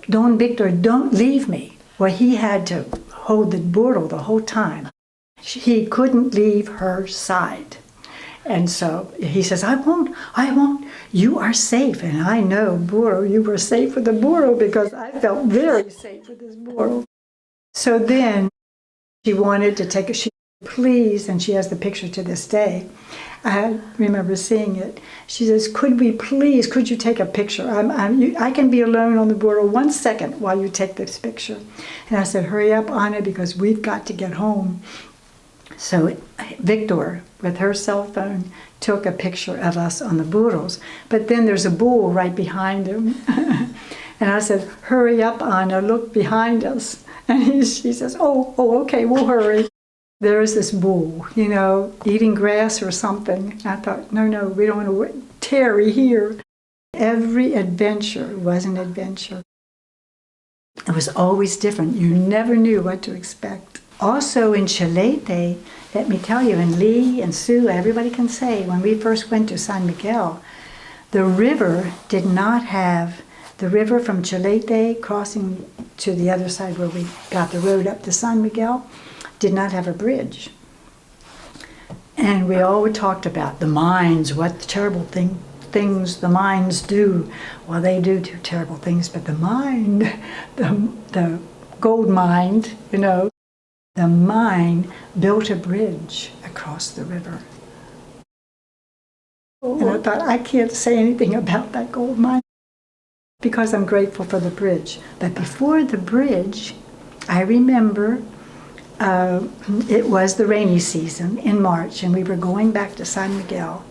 Don Victor, don't leave me. Well, he had to hold the burro the whole time. He couldn't leave her side. And so he says, I won't. You are safe. And I know, burro, you were safe with the burro because I felt very safe with this burro. So then she wanted to take she please, and she has the picture to this day. I remember seeing it. She says, could you take a picture? I can be alone on the burro 1 second while you take this picture. And I said, hurry up, Anna, because we've got to get home. So Victor, with her cell phone, took a picture of us on the burros. But then there's a bull right behind him. And I said, hurry up, Anna, look behind us. And she says, oh, okay, we'll hurry. There's this bull, eating grass or something. I thought, no, we don't want to tarry here. Every adventure was an adventure. It was always different. You never knew what to expect. Also in Chilete, let me tell you, and Lee and Sue, everybody can say, when we first went to San Miguel, the river did not have, the river from Chilete crossing to the other side where we got the road up to San Miguel, did not have a bridge. And we all talked about the mines, what terrible things the mines do. Well, they do terrible things, but the mine, the gold mine, the mine built a bridge across the river. And I thought, I can't say anything about that gold mine because I'm grateful for the bridge. But before the bridge, I remember it was the rainy season in March, and we were going back to San Miguel.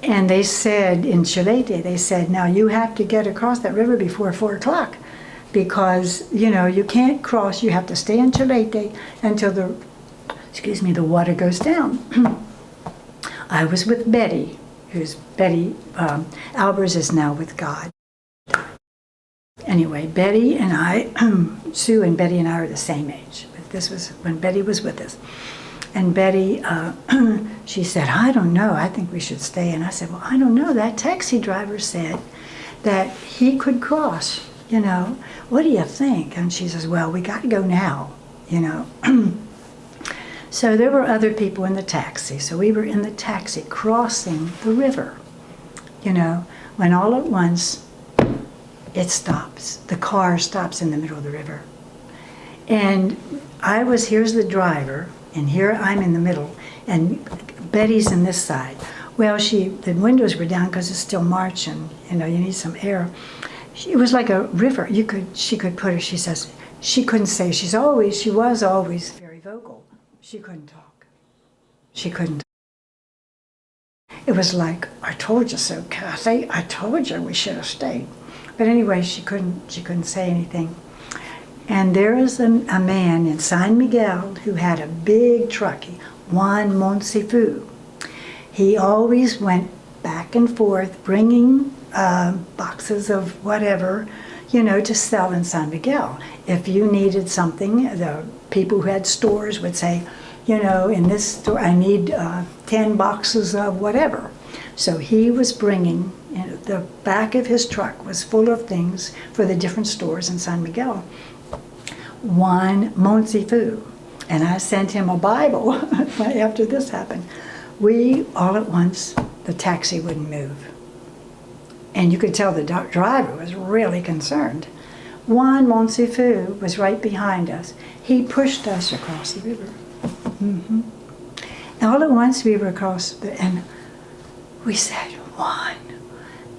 And they said, in Chilete, they said, now you have to get across that river before 4 o'clock because, you can't cross. You have to stay in Chilete until the water goes down. I was with Betty, Albers is now with God. Anyway, Betty and I, Sue and Betty and I are the same age. This was when Betty was with us. And Betty, she said, I don't know, I think we should stay. And I said, well, I don't know, that taxi driver said that he could cross, What do you think? And she says, well, we got to go now, So there were other people in the taxi. So we were in the taxi crossing the river, when all at once it stops. The car stops in the middle of the river. And here's the driver, and here I'm in the middle, and Betty's in this side. Well, the windows were down because it's still March, and you need some air. It was like a river. She could put her. She says she couldn't say. She was always very vocal. She couldn't talk. She couldn't. It was like, I told you so, Kathy. I told you we should have stayed. But anyway, she couldn't say anything. And there is a man in San Miguel who had a big truckie, Juan Monsifu. He always went back and forth bringing boxes of whatever, to sell in San Miguel. If you needed something, the people who had stores would say, in this store, I need 10 boxes of whatever. So he was bringing, the back of his truck was full of things for the different stores in San Miguel. One Monsifu. And I sent him a Bible after this happened. All at once, the taxi wouldn't move. And you could tell the driver was really concerned. One Monsifu was right behind us. He pushed us across the river. Mm-hmm. And all at once we were and we said, Juan,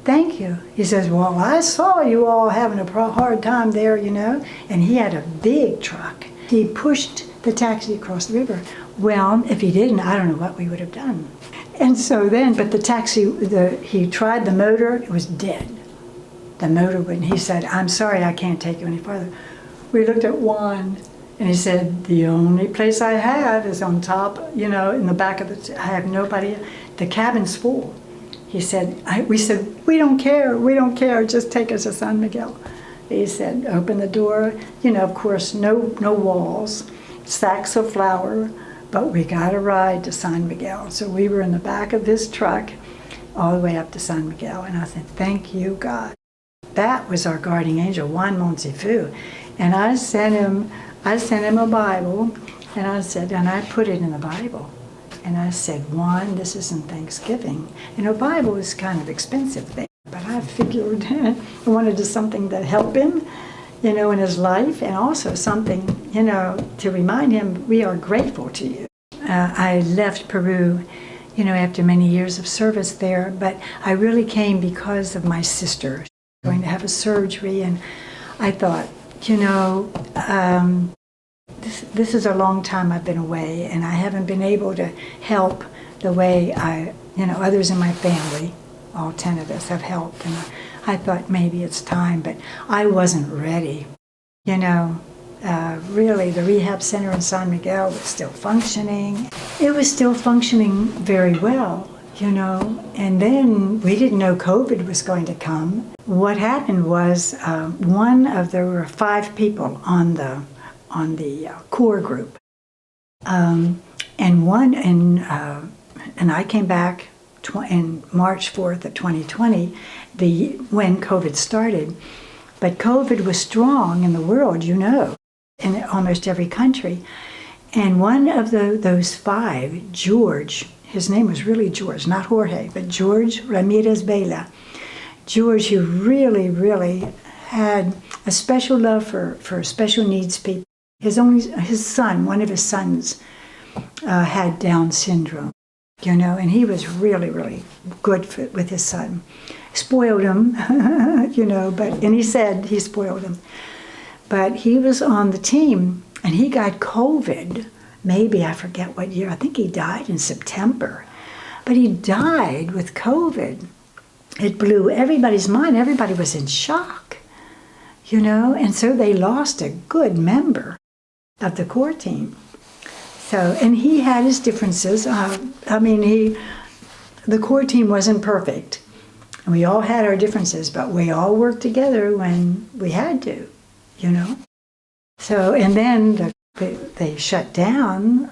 thank you. He says, well, I saw you all having a hard time there, and he had a big truck. He pushed the taxi across the river. Well, if he didn't, I don't know what we would have done. And so then, but the taxi, he tried the motor, it was dead. The motor wouldn't. He said, I'm sorry, I can't take you any farther. We looked at Juan, and he said, the only place I have is on top, in the back of I have nobody. The cabin's full. He said, we said, we don't care, just take us to San Miguel. He said, open the door, of course, no walls, sacks of flour, but we got a ride to San Miguel. So we were in the back of this truck all the way up to San Miguel, and I said, thank you, God. That was our guardian angel, Juan Monsifu. And I sent him a Bible, and I said, and I put it in the Bible. And I said, Juan, this isn't Thanksgiving. A Bible is kind of expensive thing, but I figured I wanted something that helped him, in his life, and also something, to remind him we are grateful to you. I left Peru, after many years of service there, but I really came because of my sister going to have a surgery, and I thought, this is a long time I've been away, and I haven't been able to help the way others in my family, all 10 of us, have helped, and I thought maybe it's time, but I wasn't ready. Really, the rehab center in San Miguel was still functioning. It was still functioning very well, and then we didn't know COVID was going to come. What happened was there were 5 people on the core group, and I came back in March 4th of 2020, when COVID started. But COVID was strong in the world, in almost every country. And one of those 5, George, his name was really George, not Jorge, but George Ramirez Vela. George, who really, really had a special love for special needs people. His son, one of his sons, had Down syndrome, and he was really, really good with his son. Spoiled him, and he said he spoiled him. But he was on the team, and he got COVID, maybe, I forget what year. I think he died in September. But he died with COVID. It blew everybody's mind. Everybody was in shock, and so they lost a good member of the core team. So, and he had his differences. The core team wasn't perfect. And we all had our differences, but we all worked together when we had to, So, and then they shut down.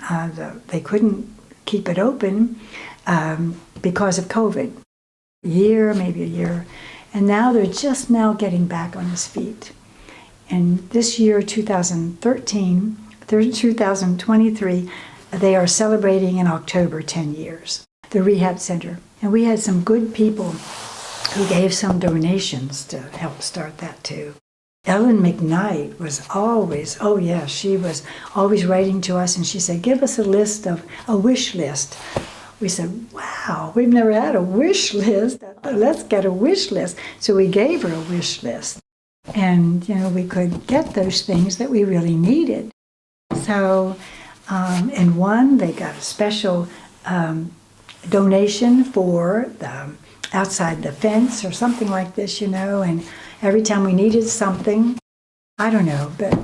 They couldn't keep it open because of COVID. Maybe a year. And now they're just now getting back on his feet. And this year, 2023, they are celebrating in October 10 years, the rehab center. And we had some good people who gave some donations to help start that too. Ellen McKnight was always, she was always writing to us, and she said, give us a wish list. We said, wow, we've never had a wish list. Let's get a wish list. So we gave her a wish list. And, we could get those things that we really needed. So, in one, they got a special donation for outside the fence or something like this, and every time we needed something, I don't know, but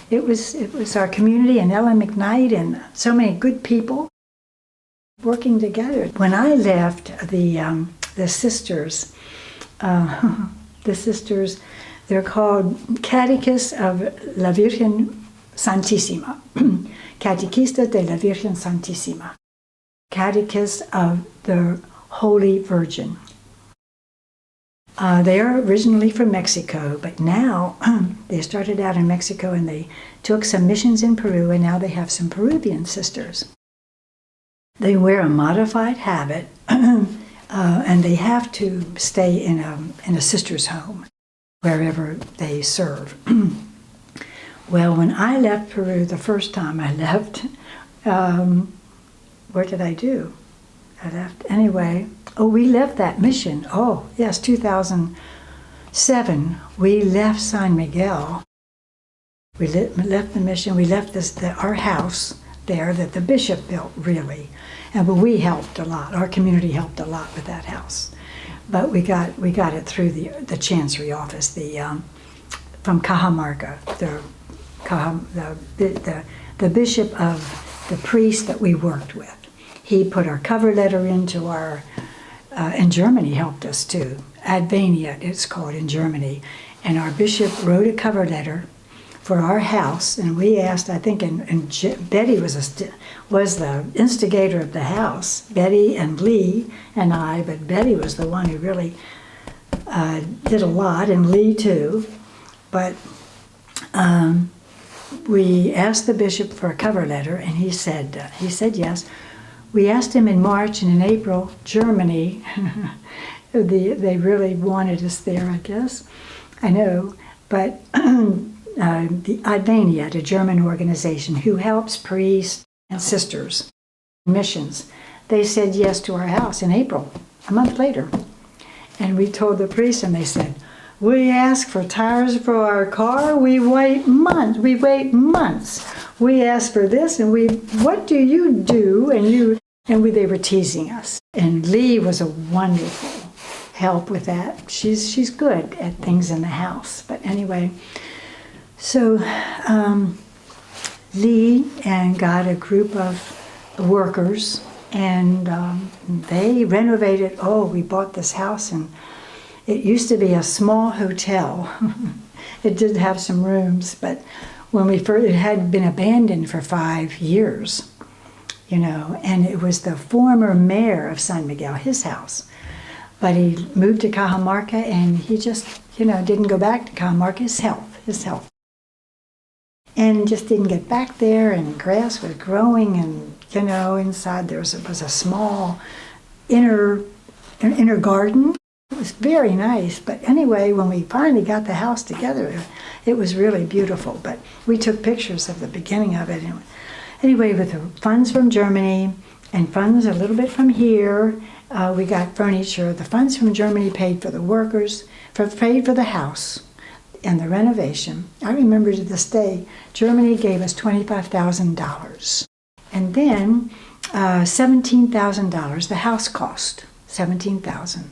it was our community and Ellen McKnight and so many good people working together. When I left, the sisters, They're called Catechist of la Virgen Santísima. Catechista de la Virgen Santísima. Catechist of the Holy Virgin. They are originally from Mexico, but now they started out in Mexico and they took some missions in Peru, and now they have some Peruvian sisters. They wear a modified habit, and they have to stay in a sister's home wherever they serve. Well, when I left Peru the first time I left, what did I do? I left anyway. Oh, we left that mission. Oh, yes, 2007. We left San Miguel. We left the mission. We left our house there that the bishop built, really. But we helped a lot. Our community helped a lot with that house. But we got it through the chancery office, from Cajamarca, the bishop of the priest that we worked with. He put our cover letter into our, and Germany helped us too. Advenia, it's called in Germany. And our bishop wrote a cover letter for our house, and we asked, I think, and Betty was the instigator of the house, Betty and Lee and I, but Betty was the one who really did a lot, and Lee too. But we asked the bishop for a cover letter, and he said yes. We asked him in March, and in April, Germany, they really wanted us there, I guess. I know, but the Advenia, a German organization who helps priests and sisters, missions, they said yes to our house in April, a month later. And we told the priest, and they said, we ask for tires for our car, we wait months. We ask for this, and what do you do? And they were teasing us. And Lee was a wonderful help with that. She's good at things in the house. But anyway, so Lee and got a group of workers, and they renovated. Oh, we bought this house, and it used to be a small hotel. It did have some rooms, but when it had been abandoned for 5 years, and it was the former mayor of San Miguel, his house. But he moved to Cajamarca, and he just, didn't go back to Cajamarca, his health. And just didn't get back there, and grass was growing, and, inside there was a small inner garden. It was very nice, but anyway, when we finally got the house together, it was really beautiful. But we took pictures of the beginning of it. Anyway, with the funds from Germany and funds a little bit from here, we got furniture. The funds from Germany paid for the workers, paid for the house and the renovation. I remember to this day, Germany gave us $25,000. And then $17,000, the house cost, $17,000.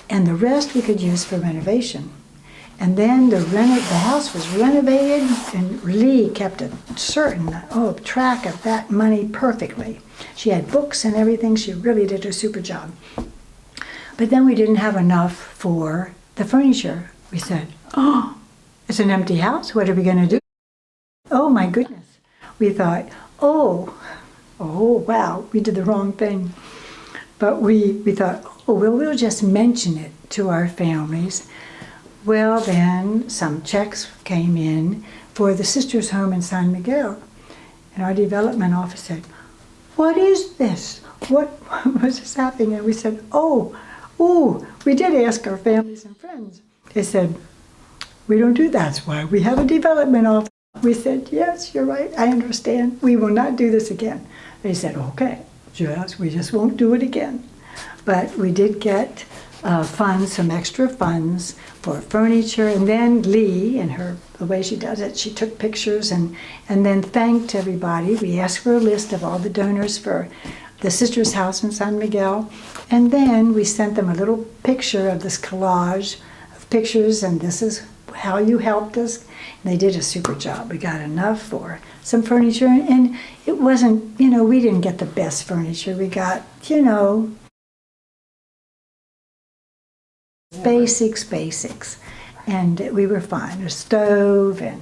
And the rest we could use for renovation. And then the house was renovated, and Lee kept a certain track of that money perfectly. She had books and everything. She really did a super job. But then we didn't have enough for the furniture. We said, oh, it's an empty house. What are we going to do? Oh, my goodness. We thought, oh, wow, we did the wrong thing. But we thought, we'll just mention it to our families. Well, then some checks came in for the sisters' home in San Miguel. And our development office said, what is this? What was this happening? And we said, we did ask our families and friends. They said, we don't do that. That's why we have a development office. We said, yes, you're right. I understand. We will not do this again. They said, okay, we just won't do it again. But we did get some extra funds for furniture, and then Lee, and the way she does it, she took pictures and then thanked everybody. We asked for a list of all the donors for the sisters' house in San Miguel, and then we sent them a little picture of this collage of pictures, and this is how you helped us. And they did a super job. We got enough for some furniture, and it wasn't, we didn't get the best furniture. We got, basics. And we were fine. A stove and,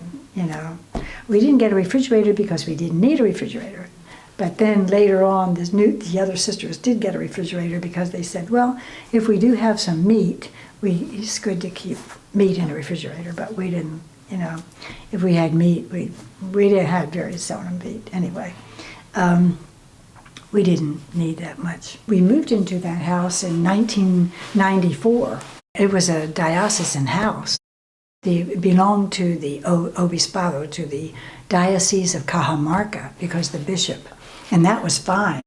we didn't get a refrigerator because we didn't need a refrigerator. But then later on, the other sisters did get a refrigerator because they said, well, if we do have some meat, it's good to keep meat in the refrigerator. But we didn't, if we had meat, we didn't have very seldom meat anyway. We didn't need that much. We moved into that house in 1994. It was a diocesan house. It belonged to the Obispado, to the Diocese of Cajamarca, because the bishop, and that was fine.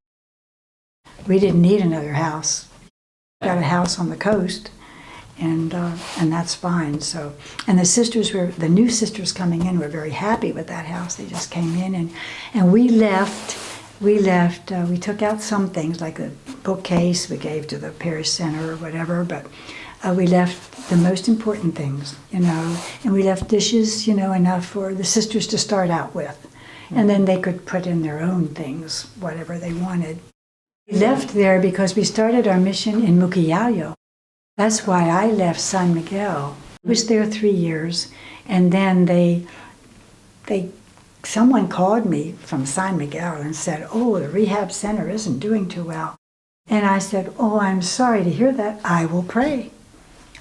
We didn't need another house. We got a house on the coast, and that's fine. So, and the new sisters coming in were very happy with that house. They just came in, and we left. We took out some things like the bookcase we gave to the parish center or whatever, but we left the most important things, and we left dishes, enough for the sisters to start out with. And then they could put in their own things, whatever they wanted. We left there because we started our mission in Mucuyallo. That's why I left San Miguel. I was there 3 years, and then someone called me from San Miguel and said, oh, the rehab center isn't doing too well. And I said, oh, I'm sorry to hear that. I will pray.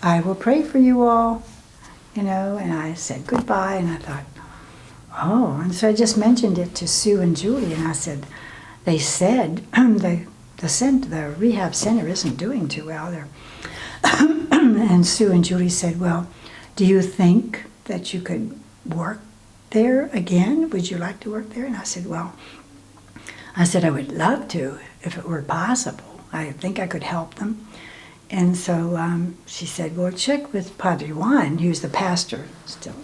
I will pray for you all, and I said goodbye, and I thought, oh, and so I just mentioned it to Sue and Julie, and I said, they said the rehab center isn't doing too well there. And Sue and Julie said, well, do you think that you could work there again? Would you like to work there? And I said, I would love to if it were possible. I think I could help them. And so she said, well, check with Padre Juan, who's the pastor still.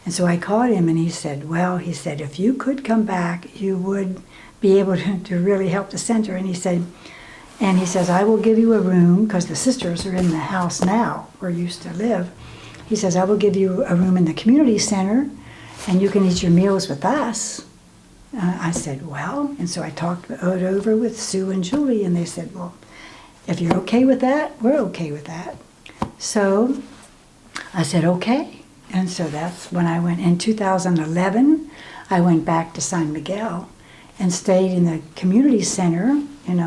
And so I called him, and he said, if you could come back, you would be able to really help the center. And he says, I will give you a room, because the sisters are in the house now where you used to live. He says, I will give you a room in the community center, and you can eat your meals with us. I said, well, and so I talked it over with Sue and Julie, and they said, well, if you're okay with that, we're okay with that. So I said, okay. And so that's when I went. In 2011, I went back to San Miguel and stayed in the community center, and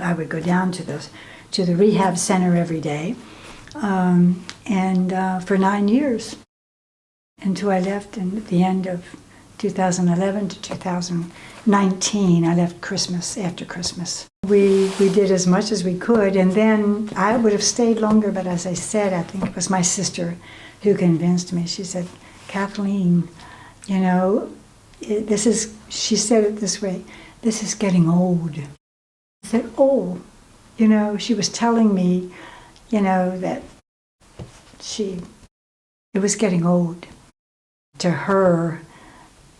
I would go down to the rehab center every day, for 9 years, until I left at the end of 2011 to 2019. I left after Christmas. We did as much as we could, and then I would have stayed longer, but as I said, I think it was my sister who convinced me. She said, Kathleen, she said it this way, this is getting old. I said, oh, she was telling me, that it was getting old to her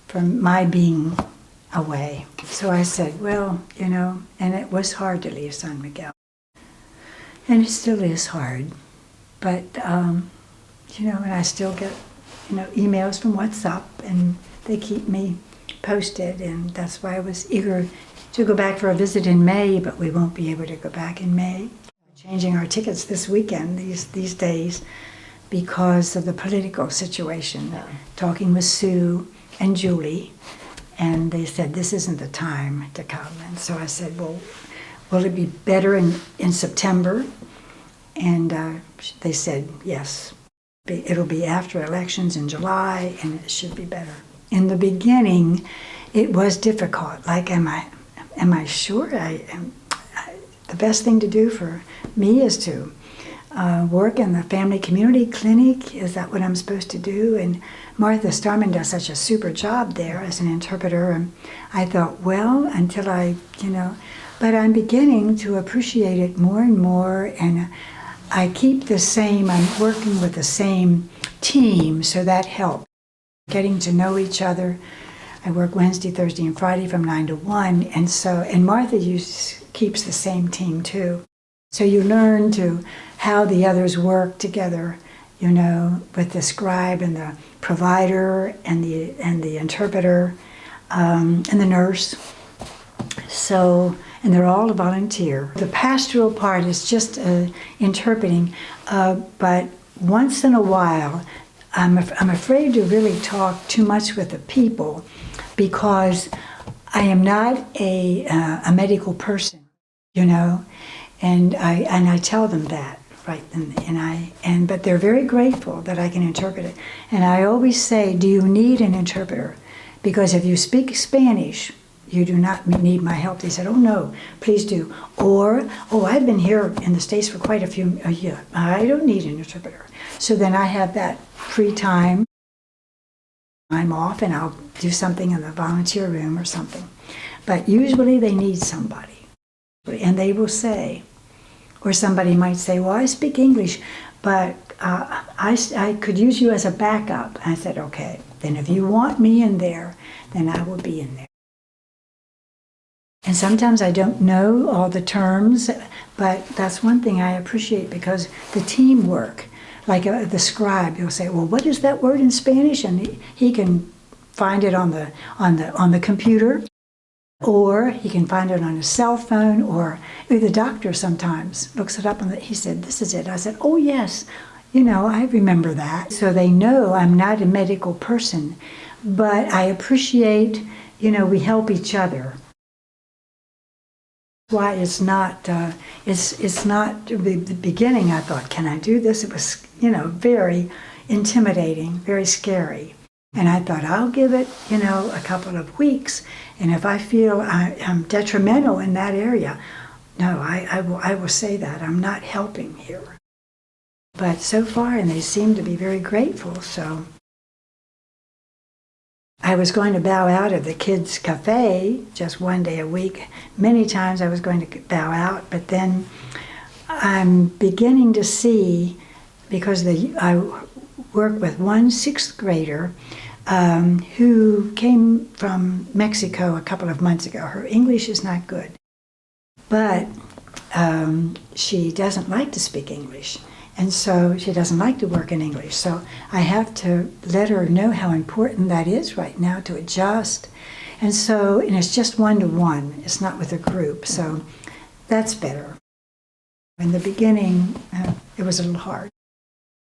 from my being away. So I said, well, and it was hard to leave San Miguel. And it still is hard. But, and I still get, emails from WhatsApp, and they keep me posted, and that's why I was eager to go back for a visit in May, but we won't be able to go back in May. We're changing our tickets this weekend, these days, because of the political situation. Yeah. Talking with Sue and Julie, and they said, this isn't the time to come. And so I said, well, will it be better in September? And they said, yes. It'll be after elections in July, and it should be better. In the beginning, it was difficult. Like, am I sure? The best thing to do for me is to work in the family community clinic. Is that what I'm supposed to do? And Martha Starman does such a super job there as an interpreter. And I thought, well, until but I'm beginning to appreciate it more and more. And I keep I'm working with the same team, so that helps. Getting to know each other. I work Wednesday, Thursday, and Friday from 9 to 1. And Martha keeps the same team too. So you learn how the others work together, with the scribe and the provider and the interpreter and the nurse. So, and they're all a volunteer. The pastoral part is just interpreting, but once in a while, I'm afraid to really talk too much with the people because I am not a medical person, you know, and I tell them that, right, but they're very grateful that I can interpret it, and I always say, do you need an interpreter? Because if you speak Spanish, you do not need my help. They said, oh no, please do. Or, oh, I've been here in the States for quite a year. I don't need an interpreter. So then I have that free time. I'm off and I'll do something in the volunteer room or something. But usually they need somebody. And they will say, or somebody might say, well, I speak English, but I could use you as a backup. I said, okay, then if you want me in there, then I will be in there. And sometimes I don't know all the terms, but that's one thing I appreciate because the teamwork, like the scribe, he'll say, well, what is that word in Spanish? And he can find it on the computer, or he can find it on his cell phone, or the doctor sometimes looks it up and he said, this is it. I said, oh yes, you know, I remember that. So they know I'm not a medical person, but I appreciate, you know, we help each other. Why it's not the beginning. I thought, can I do this? It was, you know, very intimidating, very scary. And I thought, I'll give it, you know, a couple of weeks, and if I feel I'm detrimental in that area, no, I will say that I'm not helping here. But so far, and they seem to be very grateful. So I was going to bow out of the kids' cafe just one day a week. Many times I was going to bow out, but then I'm beginning to see, because I work with one sixth grader who came from Mexico a couple of months ago. Her English is not good, but she doesn't like to speak English. And so she doesn't like to work in English. So I have to let her know how important that is right now to adjust. And it's just one-to-one. It's not with a group. So that's better. In the beginning, it was a little hard.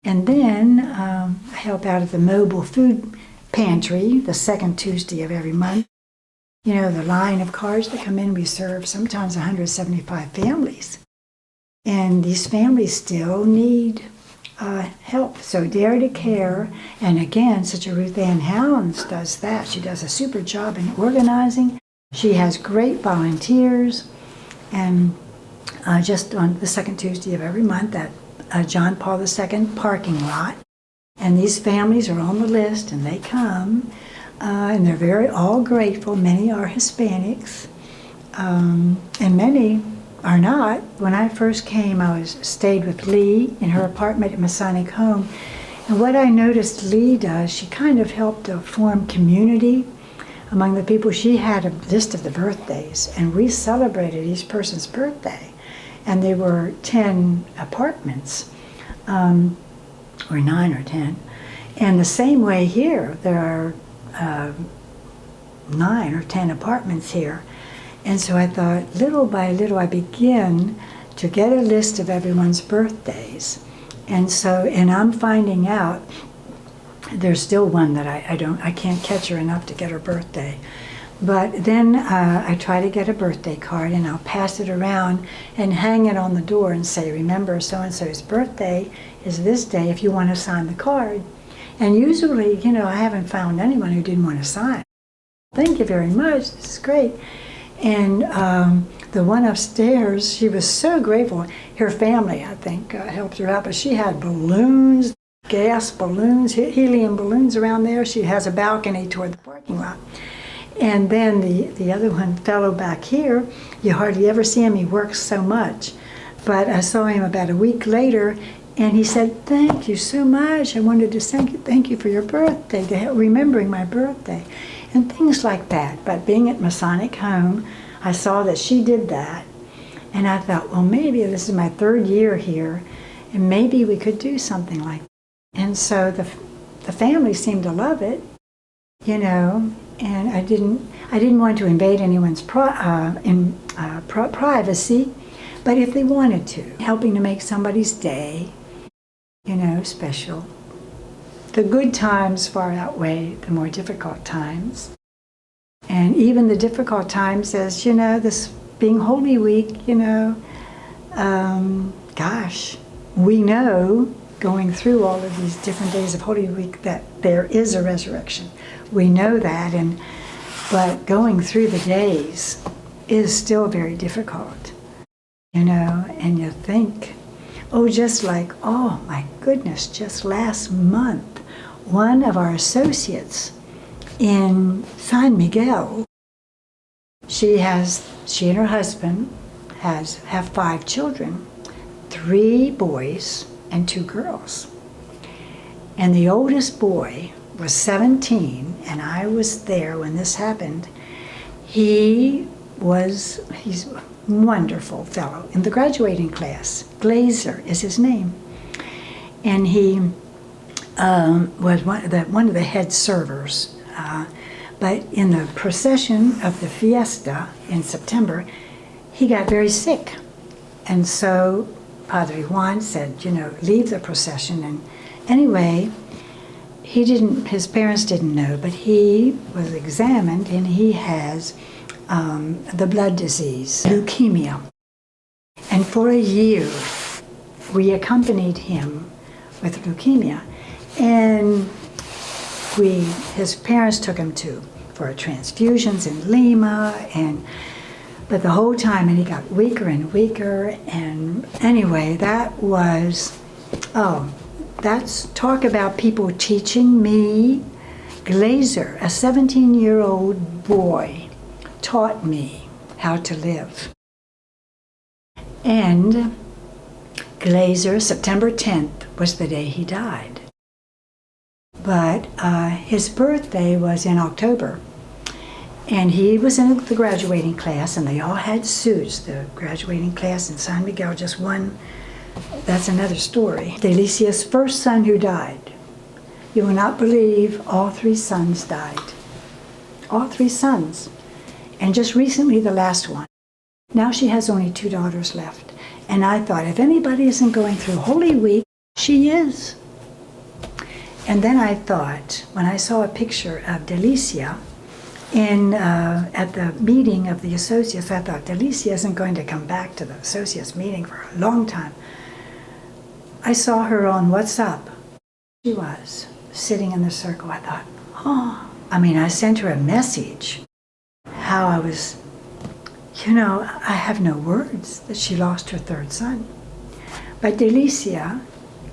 And then I help out at the mobile food pantry the second Tuesday of every month. You know, the line of cars that come in, we serve sometimes 175 families. And these families still need help. So Dare to Care, and again, such a Ruth Ann Hounds does that. She does a super job in organizing. She has great volunteers. And just on the second Tuesday of every month at John Paul II parking lot. And these families are on the list, and they come, and they're all grateful. Many are Hispanics, and many are not. When I first came, I stayed with Lee in her apartment at Masonic Home. And what I noticed Lee does, she kind of helped to form community among the people. She had a list of the birthdays, and we celebrated each person's birthday. And there were 10 apartments, or 9 or 10. And the same way here, there are 9 or 10 apartments here. And so I thought, little by little, I begin to get a list of everyone's birthdays. And I'm finding out there's still one that I can't catch her enough to get her birthday. But then I try to get a birthday card, and I'll pass it around and hang it on the door and say, remember, so-and-so's birthday is this day if you want to sign the card. And usually, you know, I haven't found anyone who didn't want to sign. Thank you very much, this is great. And the one upstairs, she was so grateful. Her family, I think, helped her out, but she had balloons, gas balloons, helium balloons around there. She has a balcony toward the parking lot. And then the other one, fellow back here, you hardly ever see him. He works so much. But I saw him about a week later, and he said, thank you so much. I wanted to thank you for your birthday, remembering my birthday. And things like that. But being at Masonic Home, I saw that she did that. And I thought, well, maybe this is my 3rd year here, and maybe we could do something like that. And so the family seemed to love it, you know, and I didn't want to invade anyone's privacy, but if they wanted to, helping to make somebody's day, special. The good times far outweigh the more difficult times. And even the difficult times, as this being Holy Week, gosh, we know going through all of these different days of Holy Week that there is a resurrection. We know that, but going through the days is still very difficult, and you think, just like, oh my goodness, just last month, one of our associates in San Miguel, she and her husband have 5 children, 3 boys and 2 girls. And the oldest boy was 17, and I was there when this happened. He's a wonderful fellow in the graduating class. Glazer is his name. And he was one of the head servers. But in the procession of the fiesta in September, he got very sick. And so Padre Juan said, leave the procession. And anyway, his parents didn't know, but he was examined and he has the blood disease, leukemia. And for a year, we accompanied him with leukemia. And his parents took him for transfusions in Lima, but the whole time, and he got weaker and weaker. And anyway, that's talk about people teaching me. Glazer, a 17-year-old boy, taught me how to live. And Glazer, September 10th, was the day he died. But his birthday was in October. And he was in the graduating class, and they all had suits. The graduating class in San Miguel just won. That's another story. Delicia's first son who died. You will not believe all 3 sons died. All 3 sons. And just recently the last one. Now she has only 2 daughters left. And I thought, if anybody isn't going through Holy Week, she is. And then I thought, when I saw a picture of Delicia at the meeting of the associates, I thought, Delicia isn't going to come back to the associates meeting for a long time. I saw her on WhatsApp. She was sitting in the circle. I thought, I sent her a message. How I was, I have no words that she lost her 3rd son. But Delicia,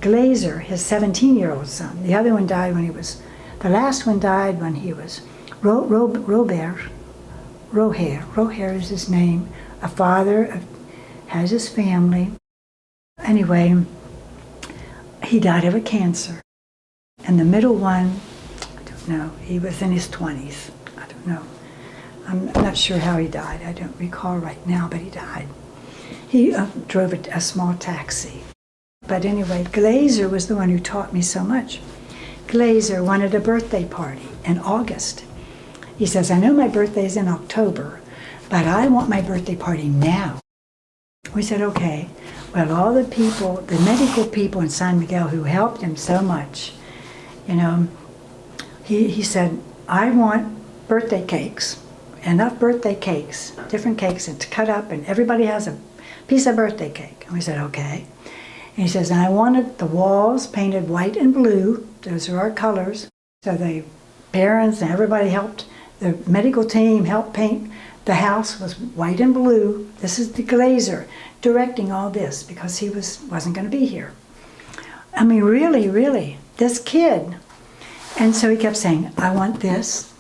Glazer, his 17-year-old son, the other one died the last one died when he was Roher is his name, a father, has his family. Anyway, he died of a cancer. And the middle one, I don't know, he was in his 20s. I don't know. I'm not sure how he died. I don't recall right now, but he died. He drove a small taxi. But anyway, Glazer was the one who taught me so much. Glazer wanted a birthday party in August. He says, I know my birthday's in October, but I want my birthday party now. We said, okay. Well, all the people, the medical people in San Miguel who helped him so much, he said, I want birthday cakes, enough birthday cakes, different cakes, and to cut up, and everybody has a piece of birthday cake. And we said, okay. And he says, and I wanted the walls painted white and blue. Those are our colors. So the parents and everybody helped. The medical team helped paint. The house was white and blue. This is the Glazer directing all this because he wasn't going to be here. I mean, really, this kid. And so he kept saying, I want this.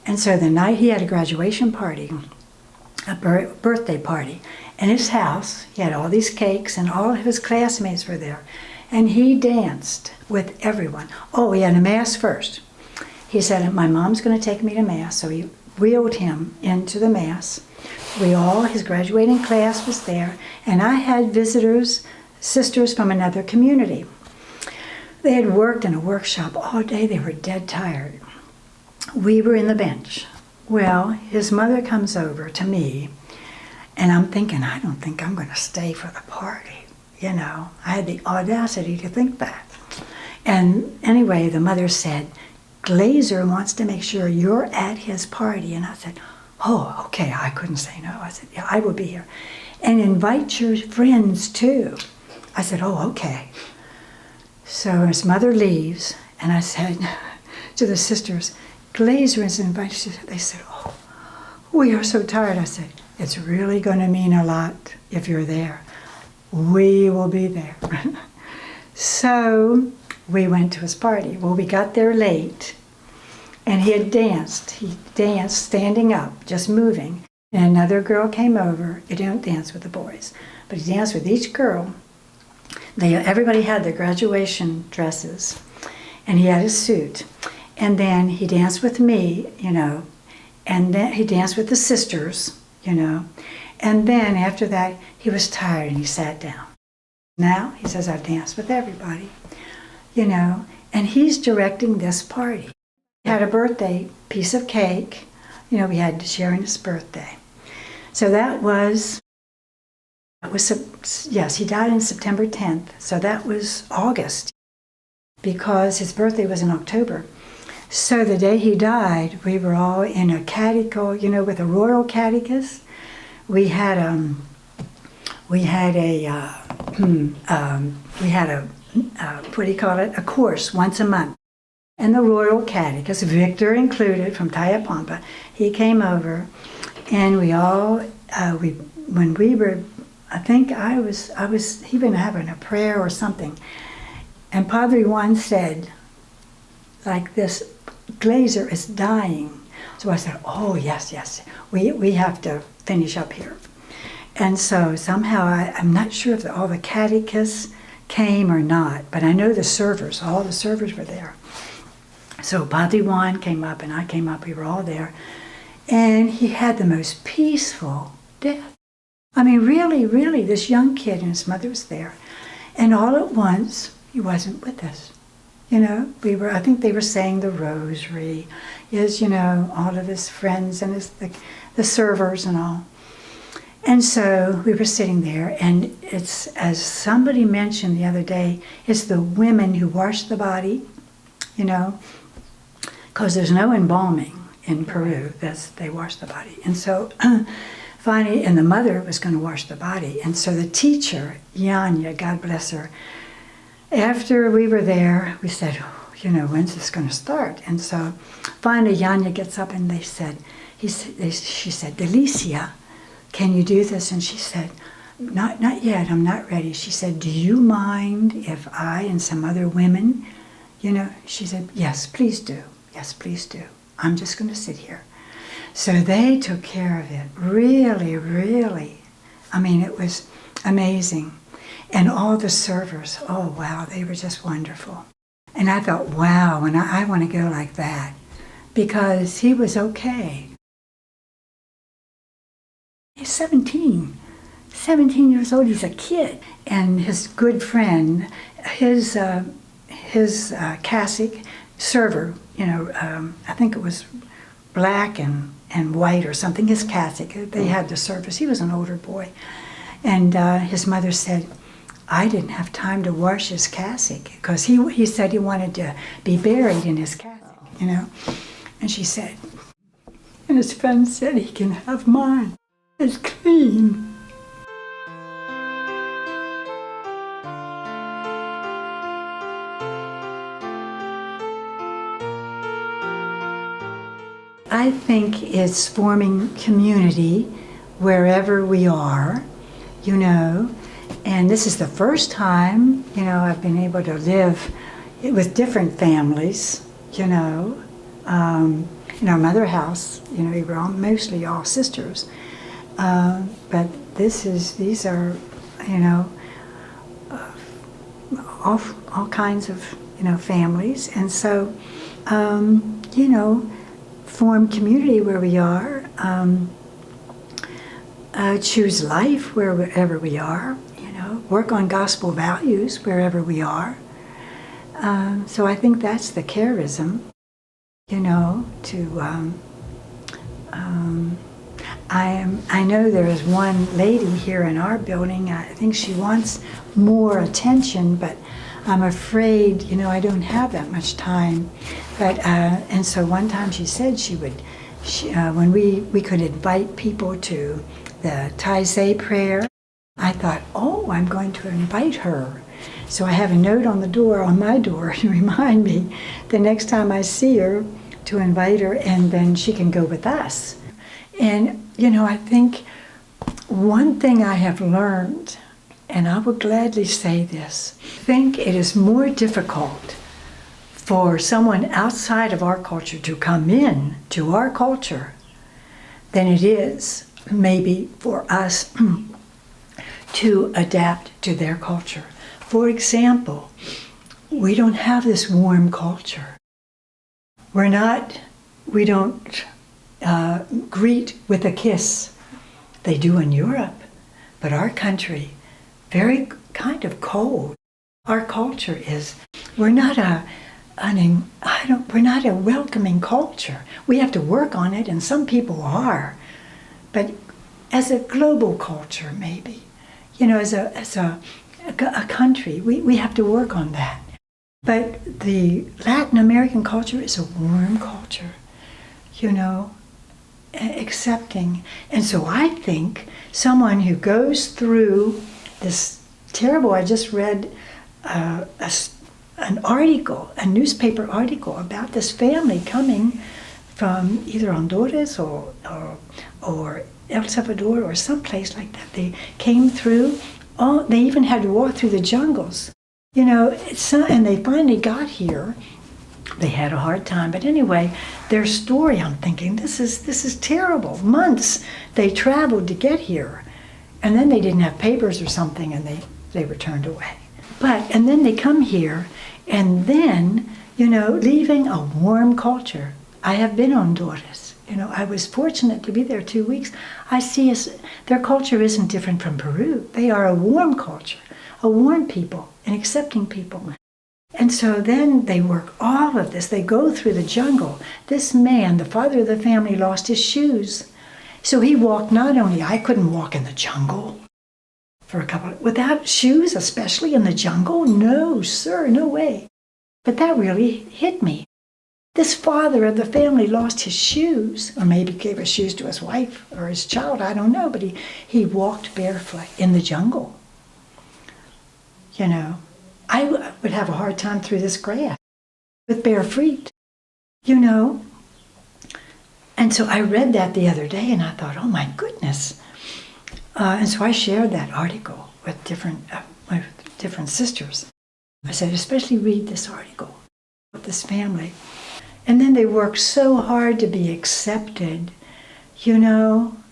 And so the night he had a graduation party, a birthday party, in his house, he had all these cakes and all of his classmates were there. And he danced with everyone. Oh, he had a mass first. He said, my mom's going to take me to mass. So he wheeled him into the mass. His graduating class was there. And I had visitors, sisters from another community. They had worked in a workshop all day. They were dead tired. We were in the bench. Well, his mother comes over to me, and I'm thinking, I don't think I'm going to stay for the party. I had the audacity to think that. And anyway, the mother said, Glazer wants to make sure you're at his party. And I said, oh, okay, I couldn't say no. I said, yeah, I will be here. And invite your friends too. I said, oh, okay. So his mother leaves, and I said to the sisters, Glazer is invited. They said, oh, we are so tired. I said, it's really going to mean a lot if you're there. We will be there. So we went to his party. Well, we got there late, and he had danced. He danced standing up, just moving. And another girl came over. He didn't dance with the boys, but he danced with each girl. Everybody had their graduation dresses, and he had his suit. And then he danced with me, you know, and then he danced with the sisters, you know. And then after that, he was tired and he sat down. Now, he says, I've danced with everybody, you know, and he's directing this party. He had a birthday piece of cake, you know, we had to share in his birthday. So that was, yes, he died on September 10th, so that was August, because his birthday was in October. So the day he died, we were all in a catechol, you know, with a royal catechist. We had a what do you call it? A course once a month. And the royal catechist, Victor included, from Tayapampa, he came over, and we all, when we were, I think I was even having a prayer or something, and Padre Juan said, like this, Glazer is dying. So I said, oh, yes, we have to finish up here. And so somehow, I'm not sure if all the catechists came or not, but I know the servers, all the servers were there. So Padre Juan came up and I came up, we were all there. And he had the most peaceful death. I mean, really, this young kid and his mother was there. And all at once, he wasn't with us. You know, I think they were saying the rosary, you know, all of his friends and the servers and all. And so we were sitting there, and it's, as somebody mentioned the other day, it's the women who wash the body, you know, because there's no embalming in Peru. They wash the body. And so finally, and the mother was going to wash the body. And so the teacher, Yanya, God bless her, after we were there, we said, oh, you know, when's this going to start? And so finally, Yanya gets up and she said, Delicia, can you do this? And she said, not yet, I'm not ready. She said, do you mind if I and some other women, you know, she said, yes, please do. Yes, please do. I'm just going to sit here. So they took care of it, really. I mean, it was amazing. And all the servers, oh wow, they were just wonderful. And I thought, wow, and I want to go like that, because he was okay. He's 17 years old, he's a kid. And his good friend, his cassock server, you know, I think it was black and white or something, his cassock, they had the service. He was an older boy. And his mother said, I didn't have time to wash his cassock, because he said he wanted to be buried in his cassock, you know. And she said, and his friend said, he can have mine. It's clean. I think it's forming community wherever we are, you know. And this is the first time, you know, I've been able to live with different families, you know. In our mother house, you know, we were mostly all sisters. But these are, you know, all kinds of, you know, families. And so, you know, form community where we are, choose life wherever we are, you know, work on gospel values wherever we are. So I think that's the charism, you know, I know there is one lady here in our building, I think she wants more attention, but I'm afraid, I don't have that much time. But, and so one time she said when we could invite people to the Taizé prayer, I thought, oh, I'm going to invite her. So I have a note on my door to remind me the next time I see her to invite her, and then she can go with us. And, I think one thing I have learned, and I will gladly say this, I think it is more difficult for someone outside of our culture to come in to our culture than it is maybe for us to adapt to their culture. For example, we don't have this warm culture. We don't greet with a kiss. They do in Europe, but our country, very kind of cold. Our culture is, we're not a welcoming culture. We have to work on it, and some people are. But as a global culture, maybe, as a country, we have to work on that. But the Latin American culture is a warm culture, accepting. And so I think someone who goes through this terrible, I just read an article, a newspaper article about this family coming from either Honduras or El Salvador or someplace like that. They came through, they even had to walk through the jungles. And they finally got here. They had a hard time, but anyway, their story, I'm thinking, this is terrible. Months they traveled to get here, and then they didn't have papers or something, and they were turned away. And then they come here, and then, leaving a warm culture. I have been on Honduras. I was fortunate to be there 2 weeks. I see their culture isn't different from Peru. They are a warm culture, a warm people, an accepting people. And so then they work all of this. They go through the jungle. This man, the father of the family, lost his shoes. So he walked, I couldn't walk in the jungle without shoes, especially in the jungle. No, sir, no way. But that really hit me. This father of the family lost his shoes, or maybe gave his shoes to his wife or his child, I don't know, but he walked barefoot in the jungle. I would have a hard time through this grass with bare feet, And so I read that the other day, and I thought, oh my goodness. And so I shared that article with different sisters. I said, especially read this article with this family. And then they work so hard to be accepted, and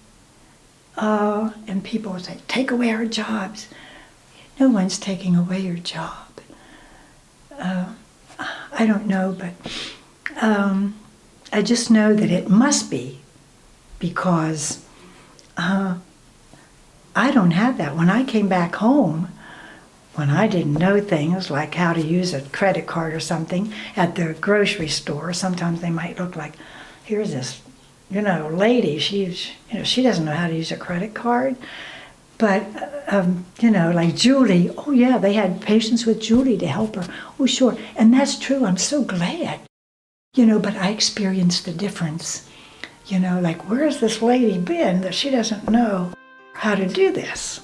people say, take away our jobs. No one's taking away your job. I don't know, but I just know that it must be because I don't have that. When I came back home, when I didn't know things like how to use a credit card or something at the grocery store, sometimes they might look like, here's this, lady, she doesn't know how to use a credit card. But, like Julie, oh yeah, they had patience with Julie to help her. Oh, sure. And that's true. I'm so glad, but I experienced the difference. Like, where's this lady been that she doesn't know how to do this?